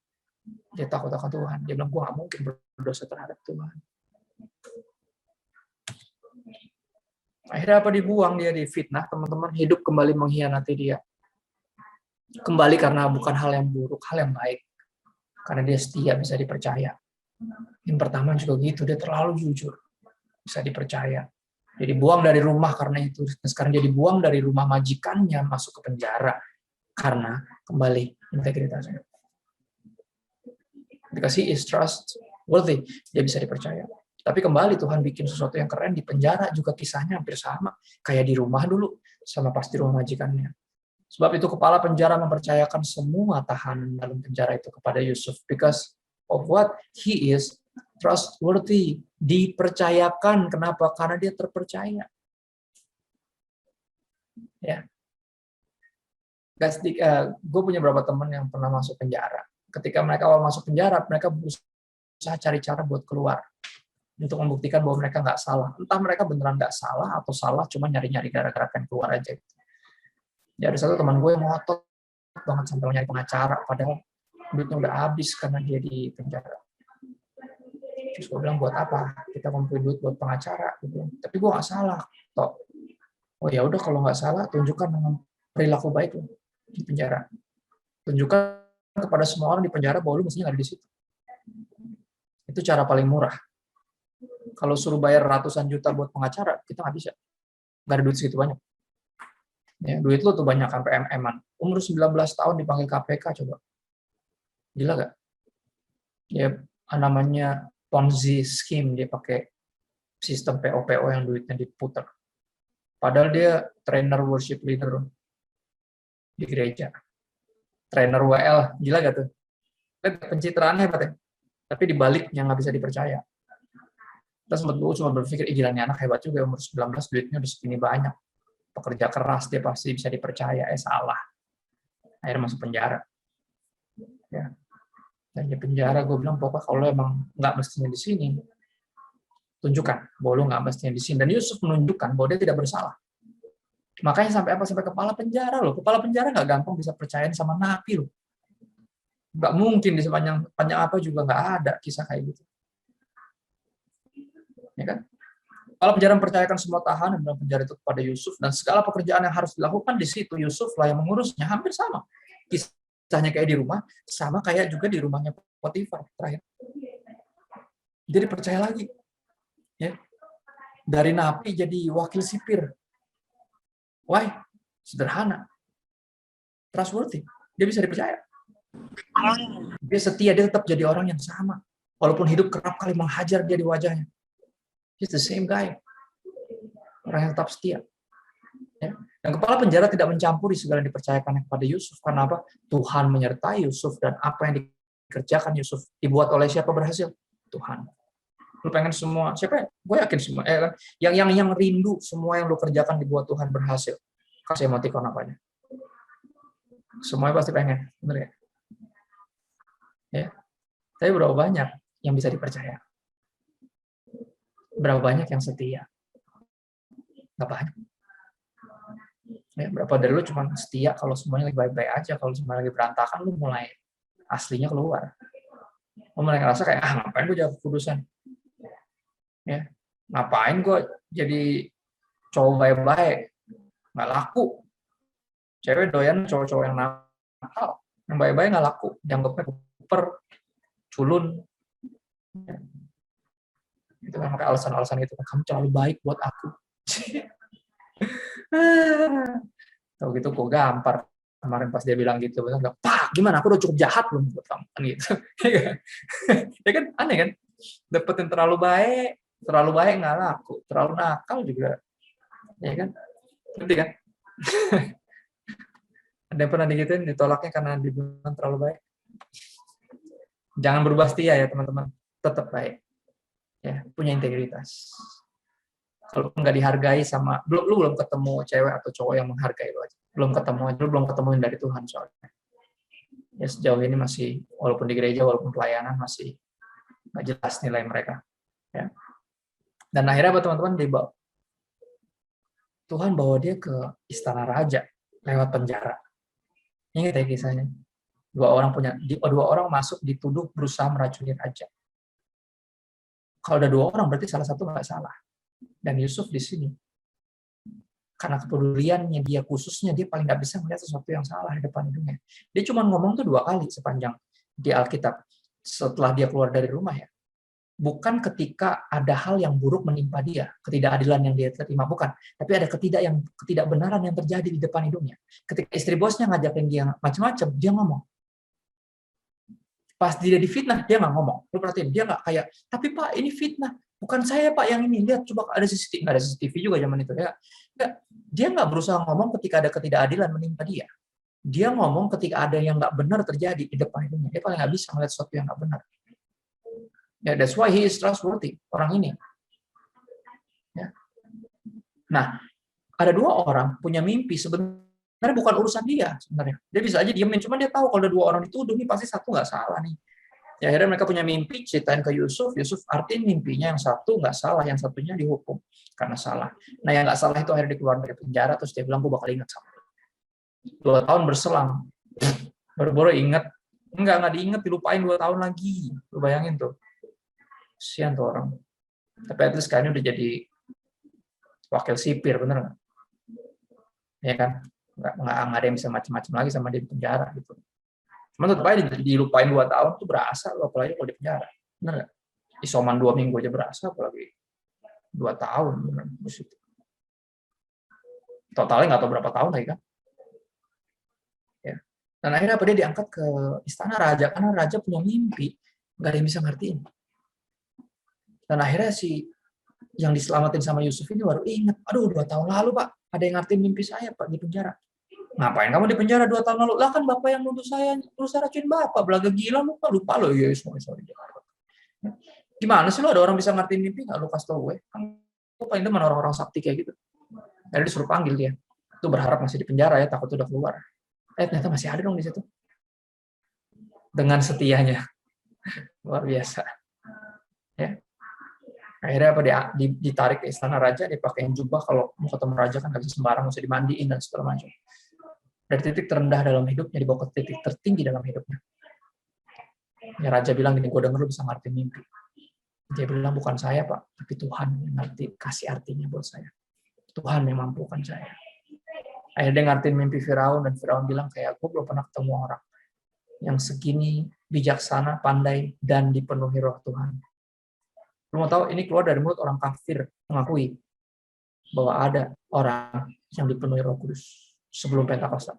Dia takut akan Tuhan. Dia bilang, gue gak mungkin berdosa terhadap Tuhan. Akhirnya apa? Dibuang, dia difitnah, teman-teman. Hidup kembali mengkhianati dia. Kembali karena bukan hal yang buruk, hal yang baik. Karena dia setia, bisa dipercaya. Yang pertama juga gitu, dia terlalu jujur. Bisa dipercaya. Dia dibuang dari rumah karena itu. Sekarang dia dibuang dari rumah majikannya, masuk ke penjara. Karena kembali integritasnya. Because he is trustworthy, dia bisa dipercaya. Tapi kembali Tuhan bikin sesuatu yang keren di penjara juga kisahnya hampir sama. Kayak di rumah dulu, sama pasti rumah majikannya. Sebab itu kepala penjara mempercayakan semua tahanan dalam penjara itu kepada Yusuf. Because of what? He is trustworthy. Dipercayakan. Kenapa? Karena dia terpercaya. Ya. Guys, gue punya beberapa teman yang pernah masuk penjara. Ketika mereka awal masuk penjara, mereka berusaha cari cara buat keluar. Untuk membuktikan bahwa mereka nggak salah. Entah mereka beneran nggak salah, atau salah cuma nyari-nyari gara-gara pengen keluar aja. Ya, ada satu teman gue yang ngotot banget sampai nyari pengacara, padahal duitnya udah habis karena dia di penjara. Terus gue bilang, buat apa? Kita kumpulin duit buat pengacara. Tapi gue nggak salah. Toh. Oh ya udah, kalau nggak salah, tunjukkan dengan perilaku baik lo di penjara. Tunjukkan kepada semua orang di penjara bahwa lu mestinya nggak ada di situ. Itu cara paling murah. Kalau suruh bayar ratusan juta buat pengacara, kita nggak bisa. Nggak ada duit segitu banyak. Ya, duit lu tuh banyak sampai MM-an. Umur 19 tahun dipanggil KPK, coba. Gila nggak? Ya, namanya Ponzi scheme, dia pakai sistem PO yang duitnya diputar. Padahal dia trainer worship leader di gereja. Trainer WL, gila gak tuh? Pencitraannya hebat ya? Tapi dibaliknya nggak bisa dipercaya. Terus cuma berpikir, gila nih anak hebat juga, umur 19 duitnya udah segini banyak. Pekerja keras, dia pasti bisa dipercaya. Salah. Akhirnya masuk penjara. Ya. Dan di penjara gue bilang, pokoknya kalau emang nggak mestinya di sini, tunjukkan bahwa lo nggak mestinya di sini. Dan Yusuf menunjukkan bahwa dia tidak bersalah. Makanya sampai kepala penjara loh. Kepala penjara nggak gampang bisa percayain sama napi loh. Nggak mungkin di sepanjang apa juga nggak ada kisah kayak gitu. Ya kan? Kepala penjara mempercayakan semua tahanan dalam penjara itu kepada Yusuf, dan segala pekerjaan yang harus dilakukan di situ Yusuf lah yang mengurusnya. Hampir sama. Kisahnya kayak di rumah, sama kayak juga di rumahnya Potifar terakhir. Jadi percaya lagi. Ya. Dari napi jadi wakil sipir. Why? Sederhana. Trustworthy. Dia bisa dipercaya. Dia setia, dia tetap jadi orang yang sama. Walaupun hidup kerap kali menghajar dia di wajahnya. He's the same guy. Orang yang tetap setia. Ya. Dan kepala penjara tidak mencampuri segala yang dipercayakan kepada Yusuf. Karena apa? Tuhan menyertai Yusuf, dan apa yang dikerjakan Yusuf dibuat oleh siapa berhasil? Tuhan. Lu pengen semua, siapa ya? Gue yakin semua. Yang rindu semua yang lu kerjakan dibuat Tuhan berhasil. Kasih emoticon apanya? Semuanya pasti pengen, bener ya? Ya. Tapi berapa banyak yang bisa dipercaya? Berapa banyak yang setia? Nggak banyak. Ya, berapa dari lu cuma setia kalau semuanya lagi baik-baik aja, kalau semuanya lagi berantakan lu mulai aslinya keluar. Lu mulai ngerasa kayak, ngapain gue jaga kekudusan? Ya, ngapain gue jadi cowok baik-baik? Nggak laku. Cewek doyan cowok-cowok yang nakal, yang baik-baik nggak laku, dianggapnya kuper, culun. Ya. Itu kan pakai alasan-alasan itu, kamu terlalu baik buat aku. Tahu gitu gue gampar kemarin pas dia bilang gitu, Pak, gimana? Aku udah cukup jahat belum buat kamu kan gitu. Ya kan aneh kan? Dapetin terlalu baik nggak laku, terlalu nakal juga, ya kan? Ngerti kan? Ada yang pernah digituin, ditolaknya karena dibilang terlalu baik. Jangan berubah setia ya teman-teman, tetap baik, ya, punya integritas. Kalau nggak dihargai sama, lu belum ketemu cewek atau cowok yang menghargai lu aja. Belum ketemuin dari Tuhan soalnya. Ya sejauh ini masih, walaupun di gereja, walaupun pelayanan, masih nggak jelas nilai mereka. Ya. Dan akhirnya apa teman-teman, Tuhan bawa dia ke istana raja lewat penjara. Ingat ya kisahnya. Dua orang masuk dituduh berusaha meracuni raja. Kalau ada dua orang berarti salah satu nggak salah. Dan Yusuf di sini, karena kepeduliannya dia khususnya, dia paling nggak bisa melihat sesuatu yang salah di depan hidungnya. Dia cuma ngomong tuh 2 kali sepanjang di Alkitab setelah dia keluar dari rumah ya. Bukan ketika ada hal yang buruk menimpa dia, ketidakadilan yang dia terima, bukan. Tapi ada ketidakbenaran yang terjadi di depan hidungnya. Ketika istri bosnya ngajakin dia macam-macam, dia ngomong. Pas dia difitnah, dia nggak ngomong. Lu perhatiin, dia nggak kayak, tapi Pak, ini fitnah. Bukan saya Pak yang ini. Lihat, coba ada CCTV. Nggak ada CCTV juga zaman itu. Ya. Dia nggak berusaha ngomong ketika ada ketidakadilan menimpa dia. Dia ngomong ketika ada yang nggak benar terjadi di depan hidungnya. Dia paling nggak bisa melihat sesuatu yang nggak benar. Ya, that's why he is trustworthy, orang ini. Ya. Nah, ada 2 orang punya mimpi, sebenarnya bukan urusan dia sebenarnya. Dia bisa aja diemin, cuma dia tahu kalau ada 2 orang dituduh, nih pasti satu nggak salah nih. Ya, akhirnya mereka punya mimpi, ceritain ke Yusuf artiin mimpinya, yang satu nggak salah, yang satunya dihukum karena salah. Nah, yang nggak salah itu akhirnya dikeluarin dari penjara, terus dia bilang, gue bakal ingat sama 2 tahun berselang, baru-baru ingat, nggak diinget, dilupain 2 tahun lagi. Lu bayangin tuh. Kasian tuh orang. Tapi at least kayaknya udah jadi wakil sipir, bener nggak? Ya kan? Nggak ada yang bisa macam-macam lagi sama dia di penjara gitu. Cuma tetap aja dilupain 2 tahun tuh berasa loh, apalagi kalau di penjara. Benar nggak? Isoman 2 minggu aja berasa, apalagi 2 tahun. Benar. Totalnya nggak tahu berapa tahun lagi kan. Ya. Dan akhirnya apa, dia diangkat ke istana raja, karena raja punya mimpi, nggak ada yang bisa ngertiin. Dan akhirnya si yang diselamatin sama Yusuf ini baru ingat, aduh 2 tahun lalu Pak, ada yang ngertiin mimpi saya Pak di penjara. Ngapain kamu di penjara 2 tahun lalu? Lah kan Bapak yang nuduh saya racuin Bapak, belaga gila, lupa lo. Ya sorry. Gimana sih lo, ada orang bisa ngertiin mimpi nggak? Lo kasih tau gue. Kan gue paling demen orang-orang sakti kayak gitu. Akhirnya disuruh panggil dia. Itu berharap masih di penjara ya, takut udah keluar. Ternyata masih ada dong di situ. Dengan setianya. Luar biasa. Ya. Akhirnya apa, dia ditarik ke istana raja, dipakein jubah, kalau mau ketemu raja kan nggak bisa sembarang, mesti dimandiin dan segala macam. Dari titik terendah dalam hidupnya dibawa ke titik tertinggi dalam hidupnya. Ya, raja bilang gini, gue denger lu bisa ngerti mimpi. Dia bilang, bukan saya Pak, tapi Tuhan yang ngerti, kasih artinya buat saya. Tuhan yang mampukan saya. Akhirnya dia ngertiin mimpi Firaun, dan Firaun bilang kayak, gue belum pernah ketemu orang yang segini bijaksana, pandai, dan dipenuhi roh Tuhan. Lu mau tahu, ini keluar dari mulut orang kafir mengakui bahwa ada orang yang dipenuhi Roh Kudus sebelum Pentakosta.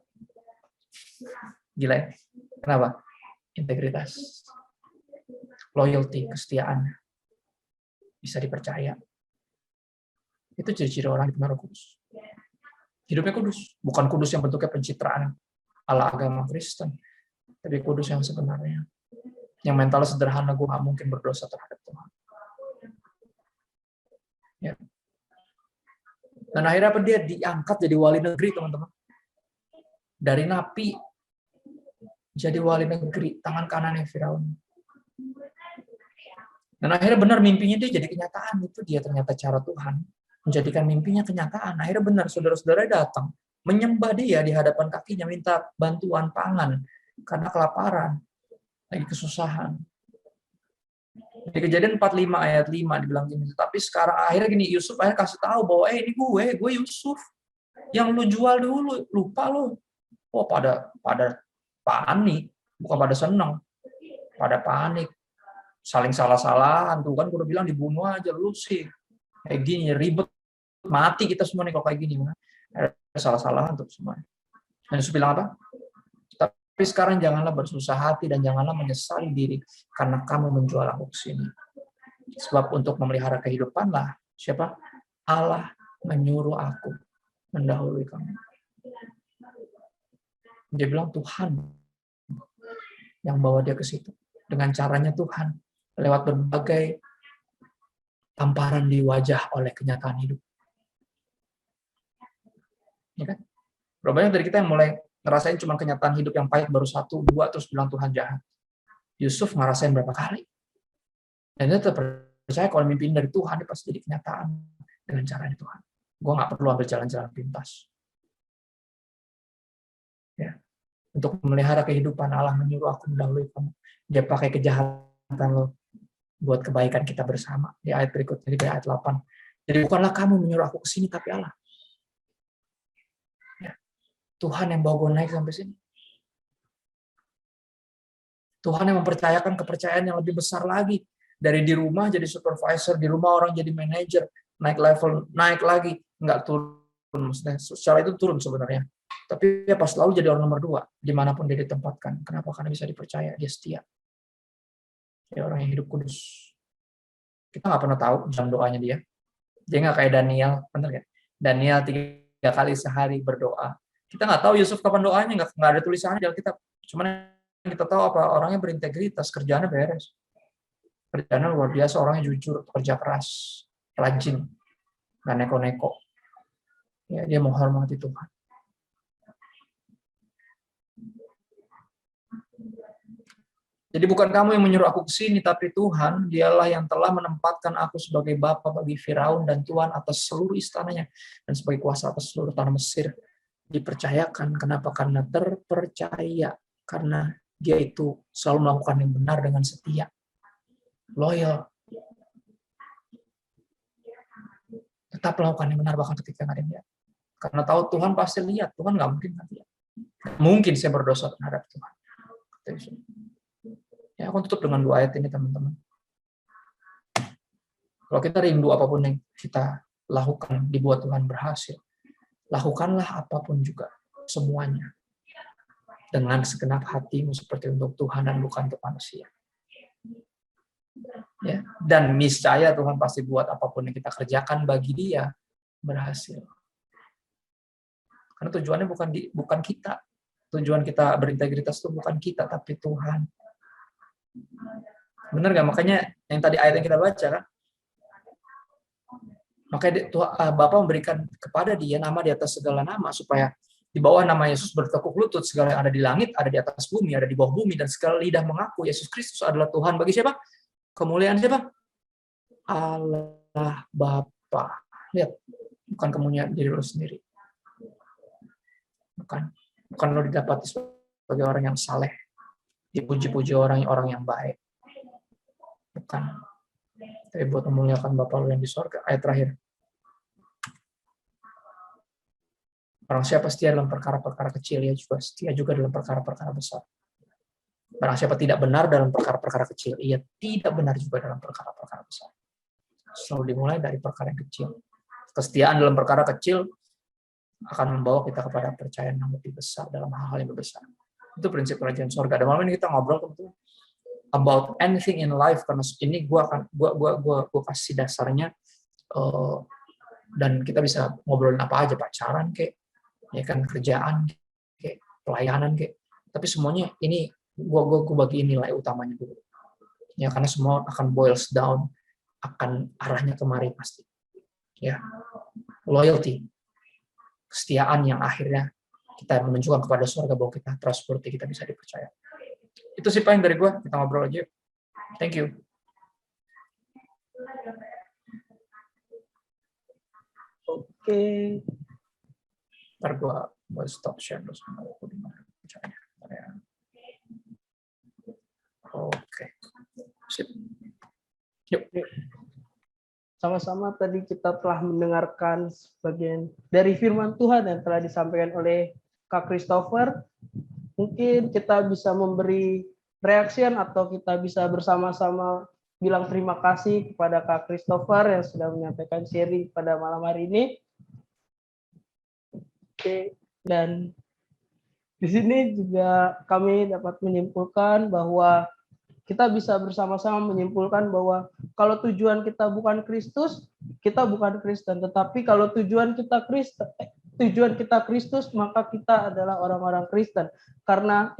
Gila ya? Kenapa? Integritas, loyalty, kesetiaan, bisa dipercaya. Itu ciri-ciri orang dipenuhi Roh Kudus. Hidupnya kudus, bukan kudus yang bentuknya pencitraan ala agama Kristen, tapi kudus yang sebenarnya, yang mentalnya sederhana, gue gak mungkin berdosa terhadap Tuhan. Ya. Dan akhirnya apa, dia diangkat jadi wali negeri, teman-teman. Dari napi jadi wali negeri, tangan kanannya Firaun. Dan akhirnya benar mimpinya dia jadi kenyataan. Itu dia ternyata cara Tuhan menjadikan mimpinya kenyataan. Akhirnya benar saudara-saudara datang menyembah dia di hadapan kakinya, minta bantuan pangan karena kelaparan, lagi kesusahan. Di Kejadian 45 ayat 5 dibilang gini, tapi sekarang akhirnya gini, Yusuf akhirnya kasih tahu bahwa ini gue Yusuf yang lu jual dulu, lupa lu. Oh, pada panik, bukan pada senang, pada panik, saling salah-salahan. Tuh kan gue udah bilang dibunuh aja, lu sih kayak gini, ribet, mati kita semua nih kalau kayak gini. Salah-salahan tuh semua. Dan Yusuf bilang apa? Tapi sekarang janganlah bersusah hati dan janganlah menyesali diri karena kamu menjual aku ke sini. Sebab untuk memelihara kehidupanlah, siapa? Allah menyuruh aku mendahului kamu. Dia bilang Tuhan yang bawa dia ke situ. Dengan caranya Tuhan, lewat berbagai tamparan di wajah oleh kenyataan hidup. Ya kan? Berapa banyak dari kita yang mulai ngerasain cuma kenyataan hidup yang pahit baru 1, 2, terus bilang Tuhan jahat. Yusuf ngerasain berapa kali. Dan dia tetap percaya kalau mimpiin dari Tuhan, dia pasti jadi kenyataan dengan caranya Tuhan. Gue nggak perlu ambil jalan-jalan pintas. Ya. Untuk memelihara kehidupan, Allah menyuruh aku mendahului kamu. Dia pakai kejahatan lo buat kebaikan kita bersama. Di ayat berikutnya, di ayat 8. Jadi bukanlah kamu menyuruh aku ke sini, tapi Allah. Tuhan yang bawa gue naik sampai sini. Tuhan yang mempercayakan kepercayaan yang lebih besar lagi. Dari di rumah jadi supervisor, di rumah orang jadi manajer, naik level, naik lagi. Nggak turun, maksudnya secara itu turun sebenarnya. Tapi dia pas selalu jadi orang nomor 2, dimanapun dia ditempatkan. Kenapa? Karena bisa dipercaya, dia setia. Dia orang yang hidup kudus. Kita nggak pernah tahu jam doanya dia. Dia nggak kayak Daniel, bener nggak? Daniel 3 kali sehari berdoa. Kita nggak tahu Yusuf kapan doanya, nggak ada tulisannya di Alkitab. Cuman kita tahu apa, orangnya berintegritas, kerjaannya beres. Kerjaannya luar biasa, orangnya jujur, kerja keras, rajin, nggak neko-neko. Ya, dia menghormati Tuhan. Jadi bukan kamu yang menyuruh aku ke sini, tapi Tuhan, dialah yang telah menempatkan aku sebagai bapa bagi Firaun dan Tuhan atas seluruh istananya, dan sebagai kuasa atas seluruh tanah Mesir. Dipercayakan. Kenapa? Karena terpercaya. Karena dia itu selalu melakukan yang benar dengan setia. Loyal. Tetap melakukan yang benar bahkan ketika nggak ada yang lihat. Karena tahu Tuhan pasti lihat. Tuhan nggak mungkin nggak lihat. Mungkin saya berdosa terhadap Tuhan. Ya, aku tutup dengan 2 ayat ini, teman-teman. Kalau kita rindu apapun yang kita lakukan dibuat Tuhan berhasil, lakukanlah apapun juga, semuanya, dengan segenap hatimu seperti untuk Tuhan dan bukan untuk manusia. Ya, dan niscaya Tuhan pasti buat apapun yang kita kerjakan bagi Dia berhasil. Karena tujuannya bukan kita. Tujuan kita berintegritas itu bukan kita, tapi Tuhan. Benar nggak? Makanya yang tadi ayat yang kita baca kan, makanya Bapa memberikan kepada Dia nama di atas segala nama, supaya di bawah nama Yesus bertekuk lutut, segala yang ada di langit, ada di atas bumi, ada di bawah bumi, dan segala lidah mengaku Yesus Kristus adalah Tuhan. Bagi siapa? Kemuliaan siapa? Allah Bapa. Lihat, bukan kemuliaan diri lo sendiri. Bukan lo didapati sebagai orang yang saleh, dipuji-puji orang yang baik. Bukan. Tapi buat memuliakan Bapa lo yang di sorga. Ayat terakhir. Barang siapa setia dalam perkara-perkara kecil, ia juga setia juga dalam perkara-perkara besar. Barang siapa tidak benar dalam perkara-perkara kecil, ia tidak benar juga dalam perkara-perkara besar. Selalu dimulai dari perkara yang kecil. Kesetiaan dalam perkara kecil akan membawa kita kepada percayaan yang lebih besar dalam hal-hal yang besar. Itu prinsip kerajaan surga. Dan malam ini kita ngobrol about anything in life, karena ini gue kasih dasarnya, dan kita bisa ngobrolin apa aja, pacaran kayak, ya kan, kerjaan kayak, pelayanan kayak, tapi semuanya ini gue bagi nilai utamanya dulu. Ya, karena semua akan boils down, akan arahnya kemari pasti. Ya, loyalty, kesetiaan yang akhirnya kita menunjukkan kepada surga bahwa kita trustworthy, kita bisa dipercaya. Itu sih paling dari gue. Kita ngobrol aja. Thank you. Oke. Ntar gue stop share terus sama aku di mana caranya. Oke. Sip. Yuk. Sama-sama tadi kita telah mendengarkan sebagian dari firman Tuhan yang telah disampaikan oleh Kak Christopher. Mungkin kita bisa memberi reaction atau kita bisa bersama-sama bilang terima kasih kepada Kak Christopher yang sudah menyampaikan sharing pada malam hari ini. Oke, dan di sini juga kami dapat menyimpulkan bahwa kita bisa bersama-sama menyimpulkan bahwa kalau tujuan kita bukan Kristus, kita bukan Kristen. Tetapi kalau tujuan kita Kristus, maka kita adalah orang-orang Kristen. Karena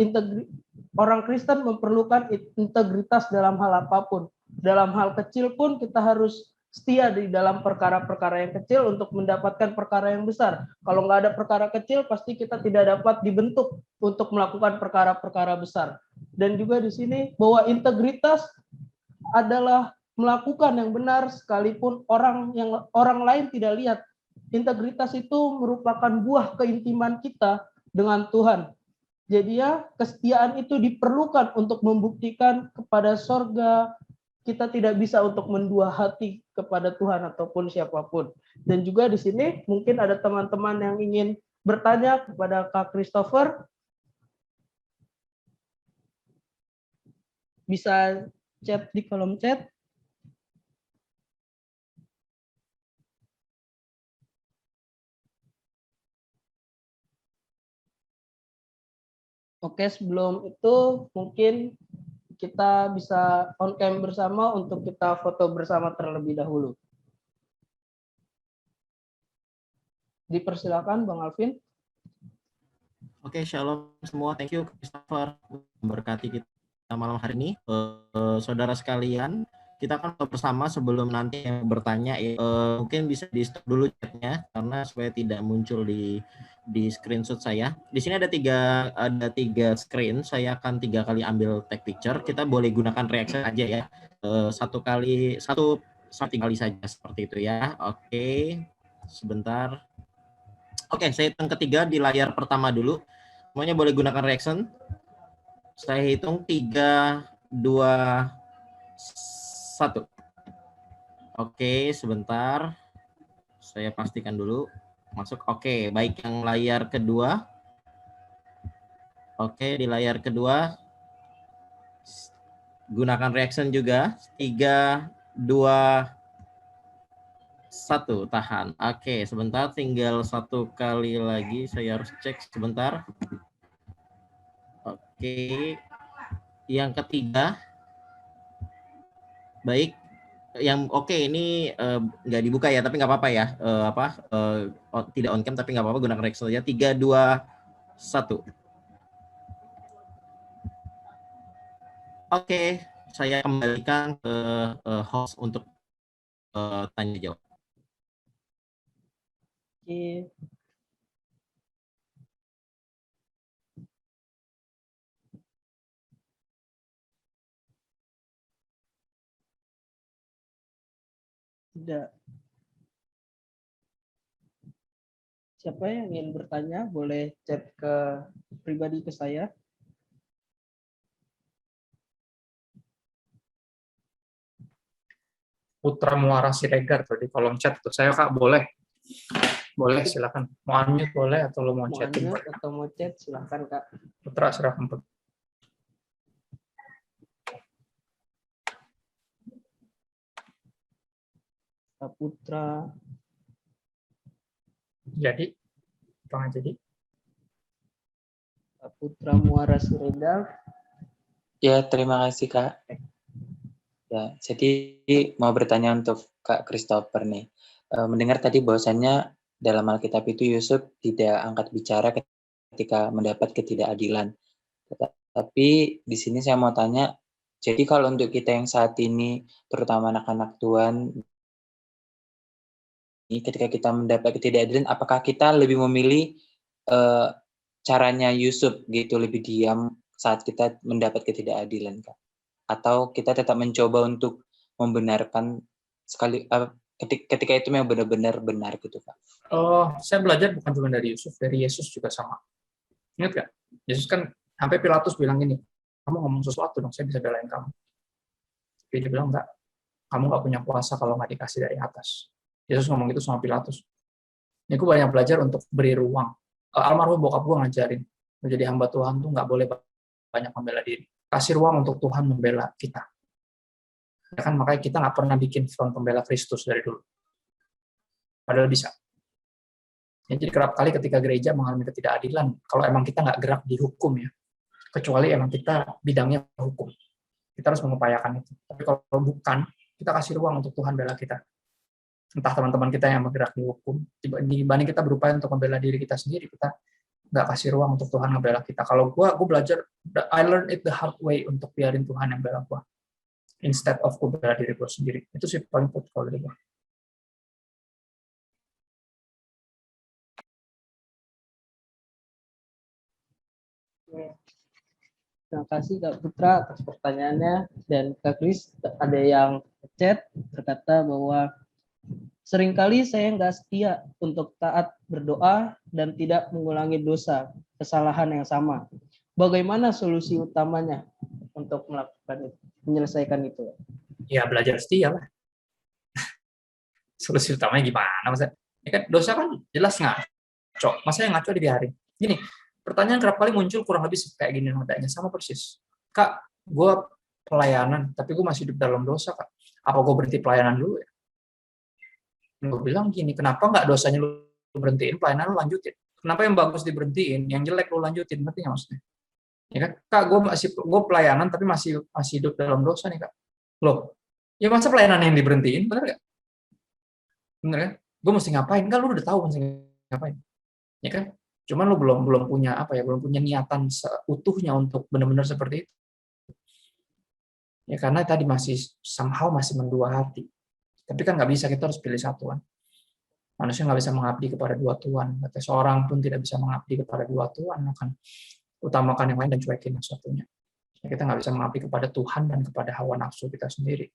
orang Kristen memerlukan integritas dalam hal apapun. Dalam hal kecil pun kita harus setia di dalam perkara-perkara yang kecil untuk mendapatkan perkara yang besar. Kalau nggak ada perkara kecil, pasti kita tidak dapat dibentuk untuk melakukan perkara-perkara besar. Dan juga di sini bahwa integritas adalah melakukan yang benar sekalipun orang lain tidak lihat. Integritas itu merupakan buah keintiman kita dengan Tuhan. Jadi ya, kesetiaan itu diperlukan untuk membuktikan kepada sorga kita tidak bisa untuk mendua hati kepada Tuhan ataupun siapapun. Dan juga di sini mungkin ada teman-teman yang ingin bertanya kepada Kak Christopher. Bisa chat di kolom chat. Oke, sebelum itu mungkin kita bisa on cam bersama untuk kita foto bersama terlebih dahulu. Dipersilakan Bang Alvin. Oke, shalom semua. Thank you Christopher memberkati kita malam hari ini. Saudara sekalian, kita akan bersama sebelum nanti yang bertanya, mungkin bisa di stop dulu chatnya karena supaya tidak muncul di screenshot saya. Di sini ada tiga screen. Saya akan 3 kali ambil tag picture. Kita boleh gunakan reaction aja ya. Satu kali saja seperti itu ya. Oke, sebentar. Oke, saya hitung ketiga di layar pertama dulu. Semuanya boleh gunakan reaction. Saya hitung 3, 2, 1. Oke, sebentar. Saya pastikan dulu. Masuk. Oke, baik, yang layar kedua. Oke, di layar kedua Gunakan reaction juga. 3, 2, 1. Tahan. Oke, sebentar. Tinggal 1 kali lagi. Saya harus cek sebentar. Oke. Yang ketiga. Baik. Yang oke ini nggak dibuka ya, tapi nggak apa-apa ya. Tidak on cam tapi nggak apa-apa, gunakan reaction saja. 3, 2, 1. Oke, saya kembalikan ke host untuk tanya jawab. Oke. Tidak. Siapa yang ingin bertanya boleh chat ke pribadi ke saya. Putra Muara Siregar tuh di kolom chat tuh. Saya Kak boleh silakan. Mau unmute boleh atau lo mau Mau chatting? unmute atau mau chat silahkan Kak. Putra silakan. Kak Putra. Jadi apa nggak jadi? Kak Putra Muara Siregar. Ya, terima kasih Kak. Ya, jadi mau bertanya untuk Kak Christopher nih. Mendengar tadi bahwasannya dalam Alkitab itu Yusuf tidak angkat bicara ketika mendapat ketidakadilan. Tapi di sini saya mau tanya, jadi kalau untuk kita yang saat ini, terutama anak-anak Tuhan, ketika kita mendapat ketidakadilan, apakah kita lebih memilih caranya Yusuf gitu, lebih diam saat kita mendapat ketidakadilan, Kak? Atau kita tetap mencoba untuk membenarkan sekali ketika itu memang benar-benar benar gitu, Kak? Oh, saya belajar bukan cuma dari Yusuf, dari Yesus juga sama. Ingat gak? Yesus kan sampai Pilatus bilang gini, kamu ngomong sesuatu dong, saya bisa belain kamu. Tapi dia bilang enggak, kamu nggak punya kuasa kalau nggak dikasih dari atas. Yesus ngomong gitu sama Pilatus. Ini aku banyak belajar untuk beri ruang. Almarhum bokap gue ngajarin, menjadi hamba Tuhan tuh nggak boleh banyak membela diri. Kasih ruang untuk Tuhan membela kita. Ya kan, makanya kita nggak pernah bikin front pembela Kristus dari dulu. Padahal bisa. Ya, jadi kerap kali ketika gereja mengalami ketidakadilan, kalau emang kita nggak gerak di hukum ya, kecuali emang kita bidangnya hukum, kita harus mengupayakan itu. Tapi kalau bukan, kita kasih ruang untuk Tuhan bela kita. Entah teman-teman kita yang bergerak di hukum, dibanding kita berupaya untuk membela diri kita sendiri, kita nggak kasih ruang untuk Tuhan membela kita. Kalau gue belajar, I learned it the hard way untuk biarin Tuhan yang bela gue, instead of gue bela diri gue sendiri. Itu sih paling penting kalau dari gue. Terima kasih Kak Putra atas pertanyaannya, dan Kak Kris ada yang chat berkata bahwa seringkali saya nggak setia untuk taat berdoa dan tidak mengulangi dosa kesalahan yang sama. Bagaimana solusi utamanya untuk melakukan itu, menyelesaikan itu? Ya belajar setia lah. Solusi utamanya gimana? Maksudnya, ya kan dosa kan jelas ngaco. Masa yang ngaco dibiarin? Gini, pertanyaan kerap kali muncul kurang lebih kayak gini nadanya, sama persis. Kak, gue pelayanan, tapi gue masih hidup dalam dosa, Kak. Apa gue berhenti pelayanan dulu ya? Gue bilang gini, kenapa nggak dosanya lu berhentiin, pelayanan lu lanjutin? Kenapa yang bagus diberhentiin, yang jelek lu lanjutin? Ngerti nggak maksudnya? Ya kan, Kak, gue pelayanan tapi masih hidup dalam dosa nih, Kak. Loh, ya masa pelayanan yang diberhentiin, bener nggak? Bener kan? Gue mesti ngapain? Kan lu udah tahu mesti ngapain, ya kan? Cuman lu belum punya belum punya niatan seutuhnya untuk benar-benar seperti itu. Ya karena tadi masih somehow masih mendua hati. Tapi kan nggak bisa, kita harus pilih satu kan. Manusia nggak bisa mengabdi kepada dua Tuhan. Seorang pun tidak bisa mengabdi kepada dua Tuhan, akan utamakan yang lain dan cuekin yang satunya. Ya, kita nggak bisa mengabdi kepada Tuhan dan kepada hawa nafsu kita sendiri.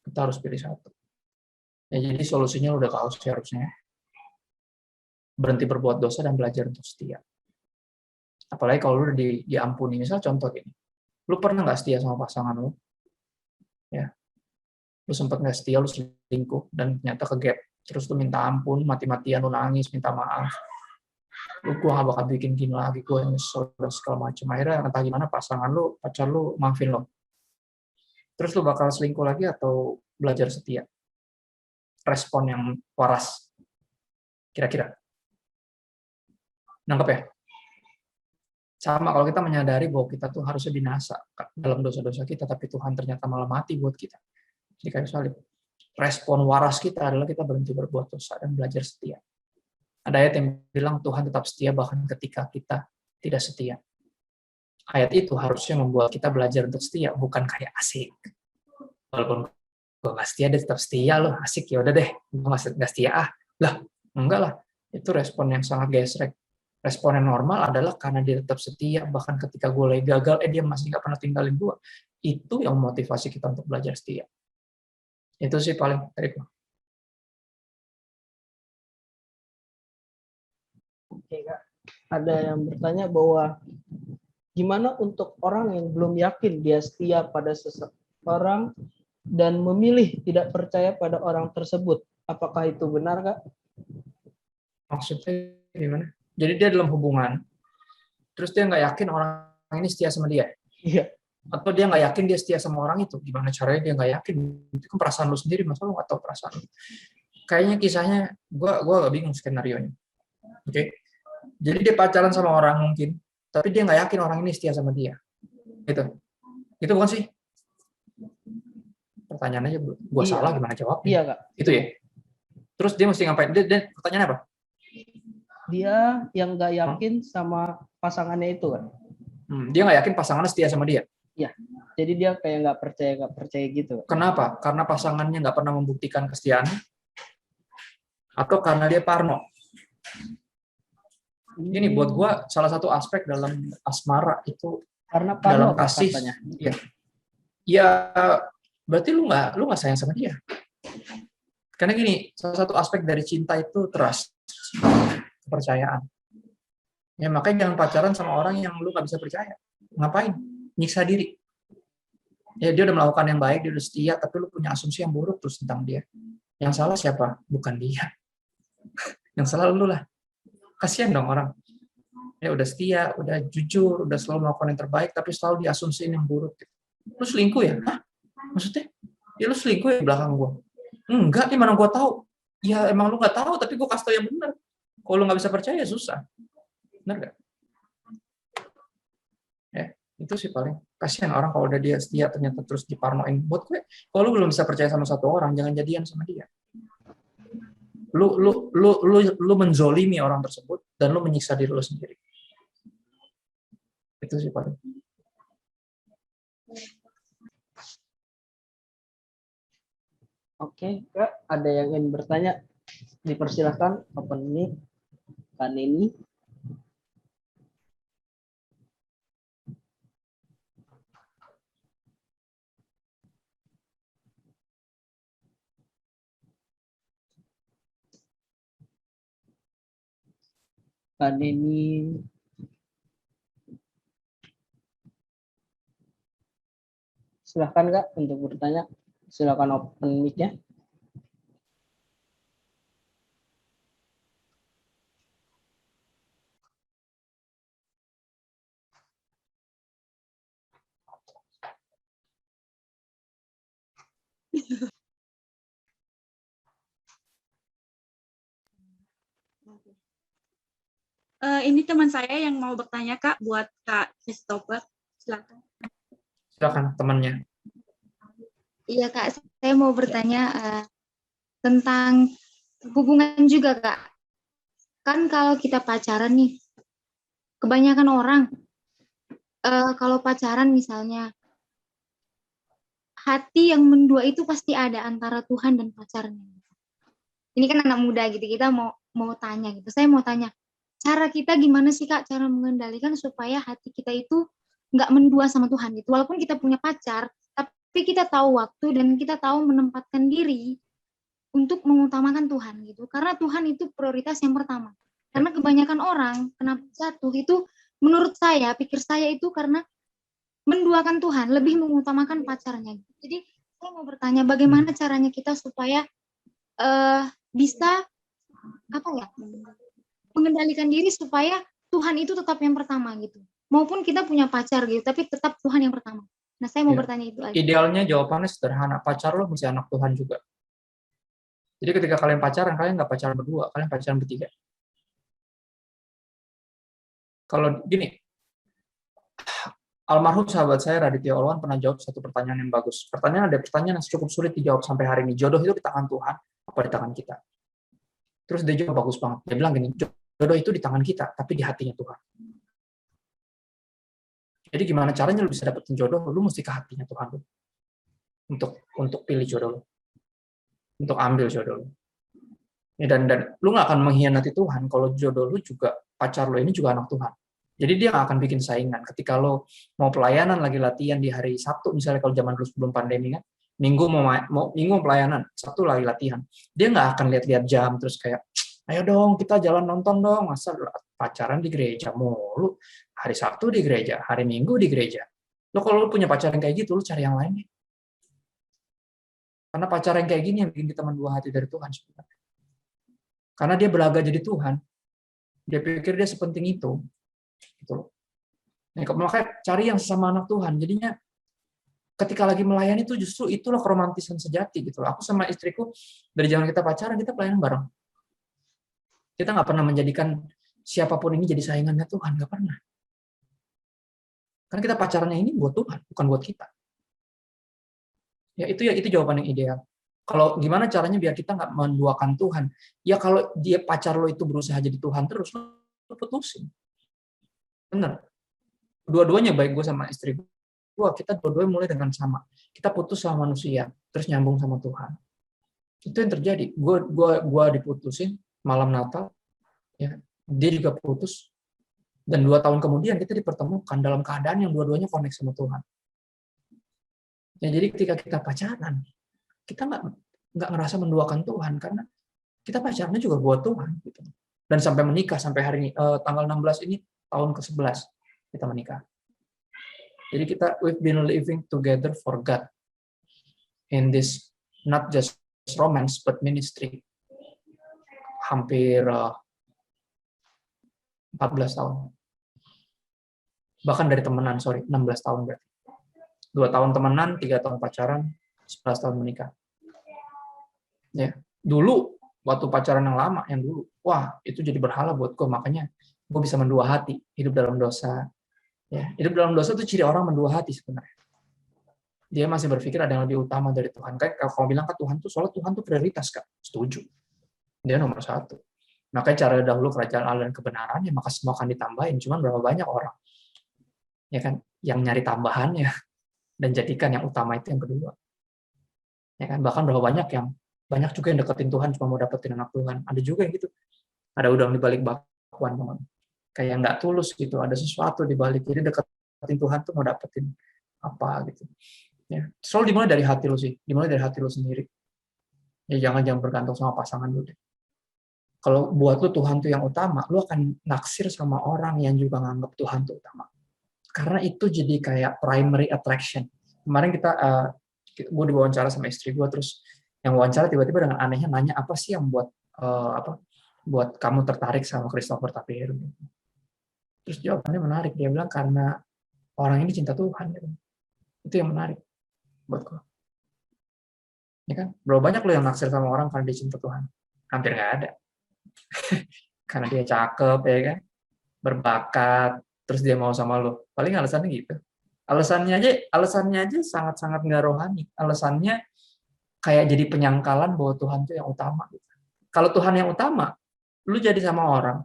Kita harus pilih satu. Ya, jadi solusinya udah tahu sih harusnya. Berhenti berbuat dosa dan belajar untuk setia. Apalagi kalau lu udah diampuni. Misal contoh gini, lu pernah nggak setia sama pasangan lu? Ya, lu sempat nggak setia, lu selingkuh dan ternyata ke-gap, terus lu minta ampun, mati-matian lu nangis, minta maaf, gue gak bakal bikin gini lagi, gue yang nyesel dan segala macam. Akhirnya entah gimana pacar lu maafin lo. terus lu bakal selingkuh lagi atau belajar setia? Respon yang waras. Kira-kira. Nangkep ya? Sama kalau kita menyadari bahwa kita tuh harusnya binasa dalam dosa-dosa kita, tapi Tuhan ternyata malah mati buat kita. Di kayu salib. Respon waras kita adalah kita berhenti berbuat dosa dan belajar setia. Ada ayat yang bilang Tuhan tetap setia bahkan ketika kita tidak setia. Ayat itu harusnya membuat kita belajar untuk setia, bukan kayak asik. Walaupun gue nggak setia, dia tetap setia loh, asik ya udah deh, gue nggak setia lah, enggak lah. Itu respon yang sangat gesrek. Respon yang normal adalah karena dia tetap setia, bahkan ketika gue lagi gagal, dia masih nggak pernah tinggalin gue. Itu yang motivasi kita untuk belajar setia. Itu sih paling dari gue. Oke, Kak. Ada yang bertanya bahwa gimana untuk orang yang belum yakin dia setia pada seseorang dan memilih tidak percaya pada orang tersebut. Apakah itu benar, Kak? Maksudnya gimana? Jadi dia dalam hubungan, terus dia nggak yakin orang ini setia sama dia. Iya. Atau dia nggak yakin dia setia sama orang itu. Gimana caranya dia nggak yakin? Itu kan perasaan lu sendiri, masa lu nggak tahu perasaan lu. Kayaknya kisahnya, gua agak bingung skenario-nya. Oke? Jadi dia pacaran sama orang mungkin, tapi dia nggak yakin orang ini setia sama dia. Itu bukan sih? Pertanyaannya gue Iya. salah gimana jawabnya? Iya, Kak. Itu ya. Terus dia mesti ngapain? Dia pertanyaannya apa? Dia yang nggak yakin sama pasangannya itu, kan? Dia nggak yakin pasangannya setia sama dia. Jadi dia kayak nggak percaya gitu. Kenapa? Karena pasangannya nggak pernah membuktikan kesetiaan, atau karena dia parno. Ini buat gue salah satu aspek dalam asmara itu, Karena dalam parno, Kak, kasih. katanya. Ya berarti lu nggak sayang sama dia. Karena gini, salah satu aspek dari cinta itu trust, kepercayaan. Ya makanya jangan pacaran sama orang yang lu nggak bisa percaya. Ngapain? Nyiksa diri. Ya dia udah melakukan yang baik, dia udah setia, tapi lu punya asumsi yang buruk terus tentang dia. Yang salah siapa? Bukan dia. Yang salah lu lah. Kasihan dong orang. Ya udah setia, udah jujur, udah selalu melakukan yang terbaik, tapi selalu diasumsiin yang buruk. Lu selingkuh ya? Hah? Maksudnya? Ya lu selingkuh ya di belakang gua? Enggak, gimana gua tahu? Ya emang lu nggak tahu, tapi gua kasih tau yang benar. Kalau lu nggak bisa percaya, susah. Benar nggak? Ya, itu sih paling. Kasihan orang kalau udah dia setia ternyata terus diparnoin. Buat gue, kalau lu belum bisa percaya sama satu orang, jangan jadian sama dia. Lu menzolimi orang tersebut dan lu menyiksa diri lu sendiri. Itu sih paling. Oke, Kak. Ada yang ingin bertanya? Dipersilahkan open mic. Kak Neni. Kak Neni. Silahkan, Kak, untuk bertanya. Silakan open mic-nya. Ini teman saya yang mau bertanya, Kak, buat Kak Christopher. Silakan. Silakan temannya. Iya, Kak, saya mau bertanya tentang hubungan juga, Kak. Kan kalau kita pacaran nih, kebanyakan orang kalau pacaran misalnya, hati yang mendua itu pasti ada antara Tuhan dan pacarnya. Ini kan anak muda gitu, kita mau tanya gitu. Saya mau tanya, cara kita gimana sih, Kak, cara mengendalikan supaya hati kita itu nggak mendua sama Tuhan gitu. Walaupun kita punya pacar, tapi kita tahu waktu dan kita tahu menempatkan diri untuk mengutamakan Tuhan gitu. Karena Tuhan itu prioritas yang pertama. Karena kebanyakan orang kenapa jatuh itu, menurut saya, pikir saya itu karena menduakan Tuhan, lebih mengutamakan pacarnya. Jadi saya mau bertanya, bagaimana caranya kita supaya bisa mengendalikan diri supaya Tuhan itu tetap yang pertama gitu. Maupun kita punya pacar gitu, tapi tetap Tuhan yang pertama. Nah, saya mau Iya. bertanya itu aja. Idealnya jawabannya sederhana, pacar lo mesti anak Tuhan juga. Jadi ketika kalian pacaran, kalian nggak pacaran berdua, kalian pacaran bertiga. Kalau gini, almarhum sahabat saya Raditya Olwan pernah jawab satu pertanyaan yang bagus. Ada pertanyaan yang cukup sulit dijawab sampai hari ini. Jodoh itu di tangan Tuhan, apa di tangan kita? Terus dia jawab bagus banget. Dia bilang gini, jodoh itu di tangan kita, tapi di hatinya Tuhan. Jadi gimana caranya lu bisa dapetin jodoh? Lu mesti ke hatinya Tuhan lu. Untuk pilih jodoh lu. Untuk ambil jodoh lu. Ya, dan lu nggak akan mengkhianati Tuhan kalau jodoh lu juga, pacar lu ini juga anak Tuhan. Jadi dia nggak akan bikin saingan. Ketika lo mau pelayanan lagi latihan di hari Sabtu, misalnya kalau zaman dulu sebelum pandemi kan, Minggu Minggu pelayanan, Sabtu lagi latihan. Dia nggak akan lihat-lihat jam terus kayak, ayo dong kita jalan nonton dong, masa pacaran di gereja mulu, hari Sabtu di gereja, hari Minggu di gereja. Lo kalau lo punya pacar yang kayak gitu, lo cari yang lain deh. Karena pacar yang kayak gini yang bikin kita mendua hati dari Tuhan sebenarnya. Karena dia belaga jadi Tuhan, dia pikir dia sepenting itu. Gitu loh. Nah, makanya cari yang sesama anak Tuhan. Jadinya ketika lagi melayani itu justru itulah keromantisan sejati gitu loh. Aku sama istriku dari zaman kita pacaran kita pelayanan bareng. Kita nggak pernah menjadikan siapapun ini jadi saingannya Tuhan, nggak pernah. Karena kita pacarannya ini buat Tuhan, bukan buat kita. Ya itu jawaban yang ideal. Kalau gimana caranya biar kita nggak menduakan Tuhan? Ya kalau dia pacar lo itu berusaha jadi Tuhan terus lo putusin. Bener. Dua-duanya baik gue sama istri gue, kita dua-duanya mulai dengan sama. Kita putus sama manusia, terus nyambung sama Tuhan. Itu yang terjadi. Gue diputusin malam Natal, ya. Dia juga putus. Dan 2 tahun kemudian kita dipertemukan dalam keadaan yang dua-duanya connect sama Tuhan. Ya, jadi ketika kita pacaran, kita nggak ngerasa menduakan Tuhan karena kita pacarannya juga buat Tuhan. Gitu. Dan sampai menikah sampai hari ini, tanggal 16 ini tahun ke-11 kita menikah. Jadi we've been living together for God in this not just romance but ministry. Hampir 14 tahun. Bahkan dari temenan, 16 tahun berarti. 2 tahun temenan, 3 tahun pacaran, 11 tahun menikah. Ya, dulu waktu pacaran yang lama, yang dulu, wah itu jadi berhala buat gue, makanya gue bisa mendua hati, hidup dalam dosa. Ya, hidup dalam dosa itu ciri orang mendua hati sebenarnya. Dia masih berpikir ada yang lebih utama dari Tuhan. Kayak kalau bilang ke Tuhan tuh, soalnya Tuhan tuh prioritas, Kak. Setuju. Dia nomor 1. Makanya cara dahulu kerajaan Allah dan kebenaran, ya maka semua akan ditambahin. Cuman berapa banyak orang ya kan yang nyari tambahannya dan jadikan yang utama itu yang kedua. Ya kan, bahkan berapa banyak juga yang deketin Tuhan cuma mau dapetin anak Tuhan. Ada juga yang gitu. Ada udang di balik bakwan, teman. Kayak nggak tulus gitu, ada sesuatu di balik. Jadi deketin Tuhan tuh mau dapetin apa gitu. Ya, selalu dimulai dari hati lu sih, dimulai dari hati lu sendiri. Ya jangan bergantung sama pasangan lu deh. Kalau buat lu Tuhan tuh yang utama, lu akan naksir sama orang yang juga nganggap Tuhan tuh utama. Karena itu jadi kayak primary attraction. Kemarin gue diwawancara sama istri gue, terus yang wawancara tiba-tiba dengan anehnya nanya apa sih yang buat kamu tertarik sama Christopher Tapiheru. Terus jawabannya menarik, dia bilang karena orang ini cinta Tuhan. Gitu. Itu yang menarik buat gue. Ya kan? Berapa banyak lo yang naksir sama orang karena dia cinta Tuhan? Hampir nggak ada. Karena dia cakep, ya kan? Berbakat, terus dia mau sama lo. Paling alasannya gitu. Alasannya aja sangat-sangat nggak rohani. Alasannya kayak jadi penyangkalan bahwa Tuhan itu yang utama. Gitu. Kalau Tuhan yang utama, lu jadi sama orang,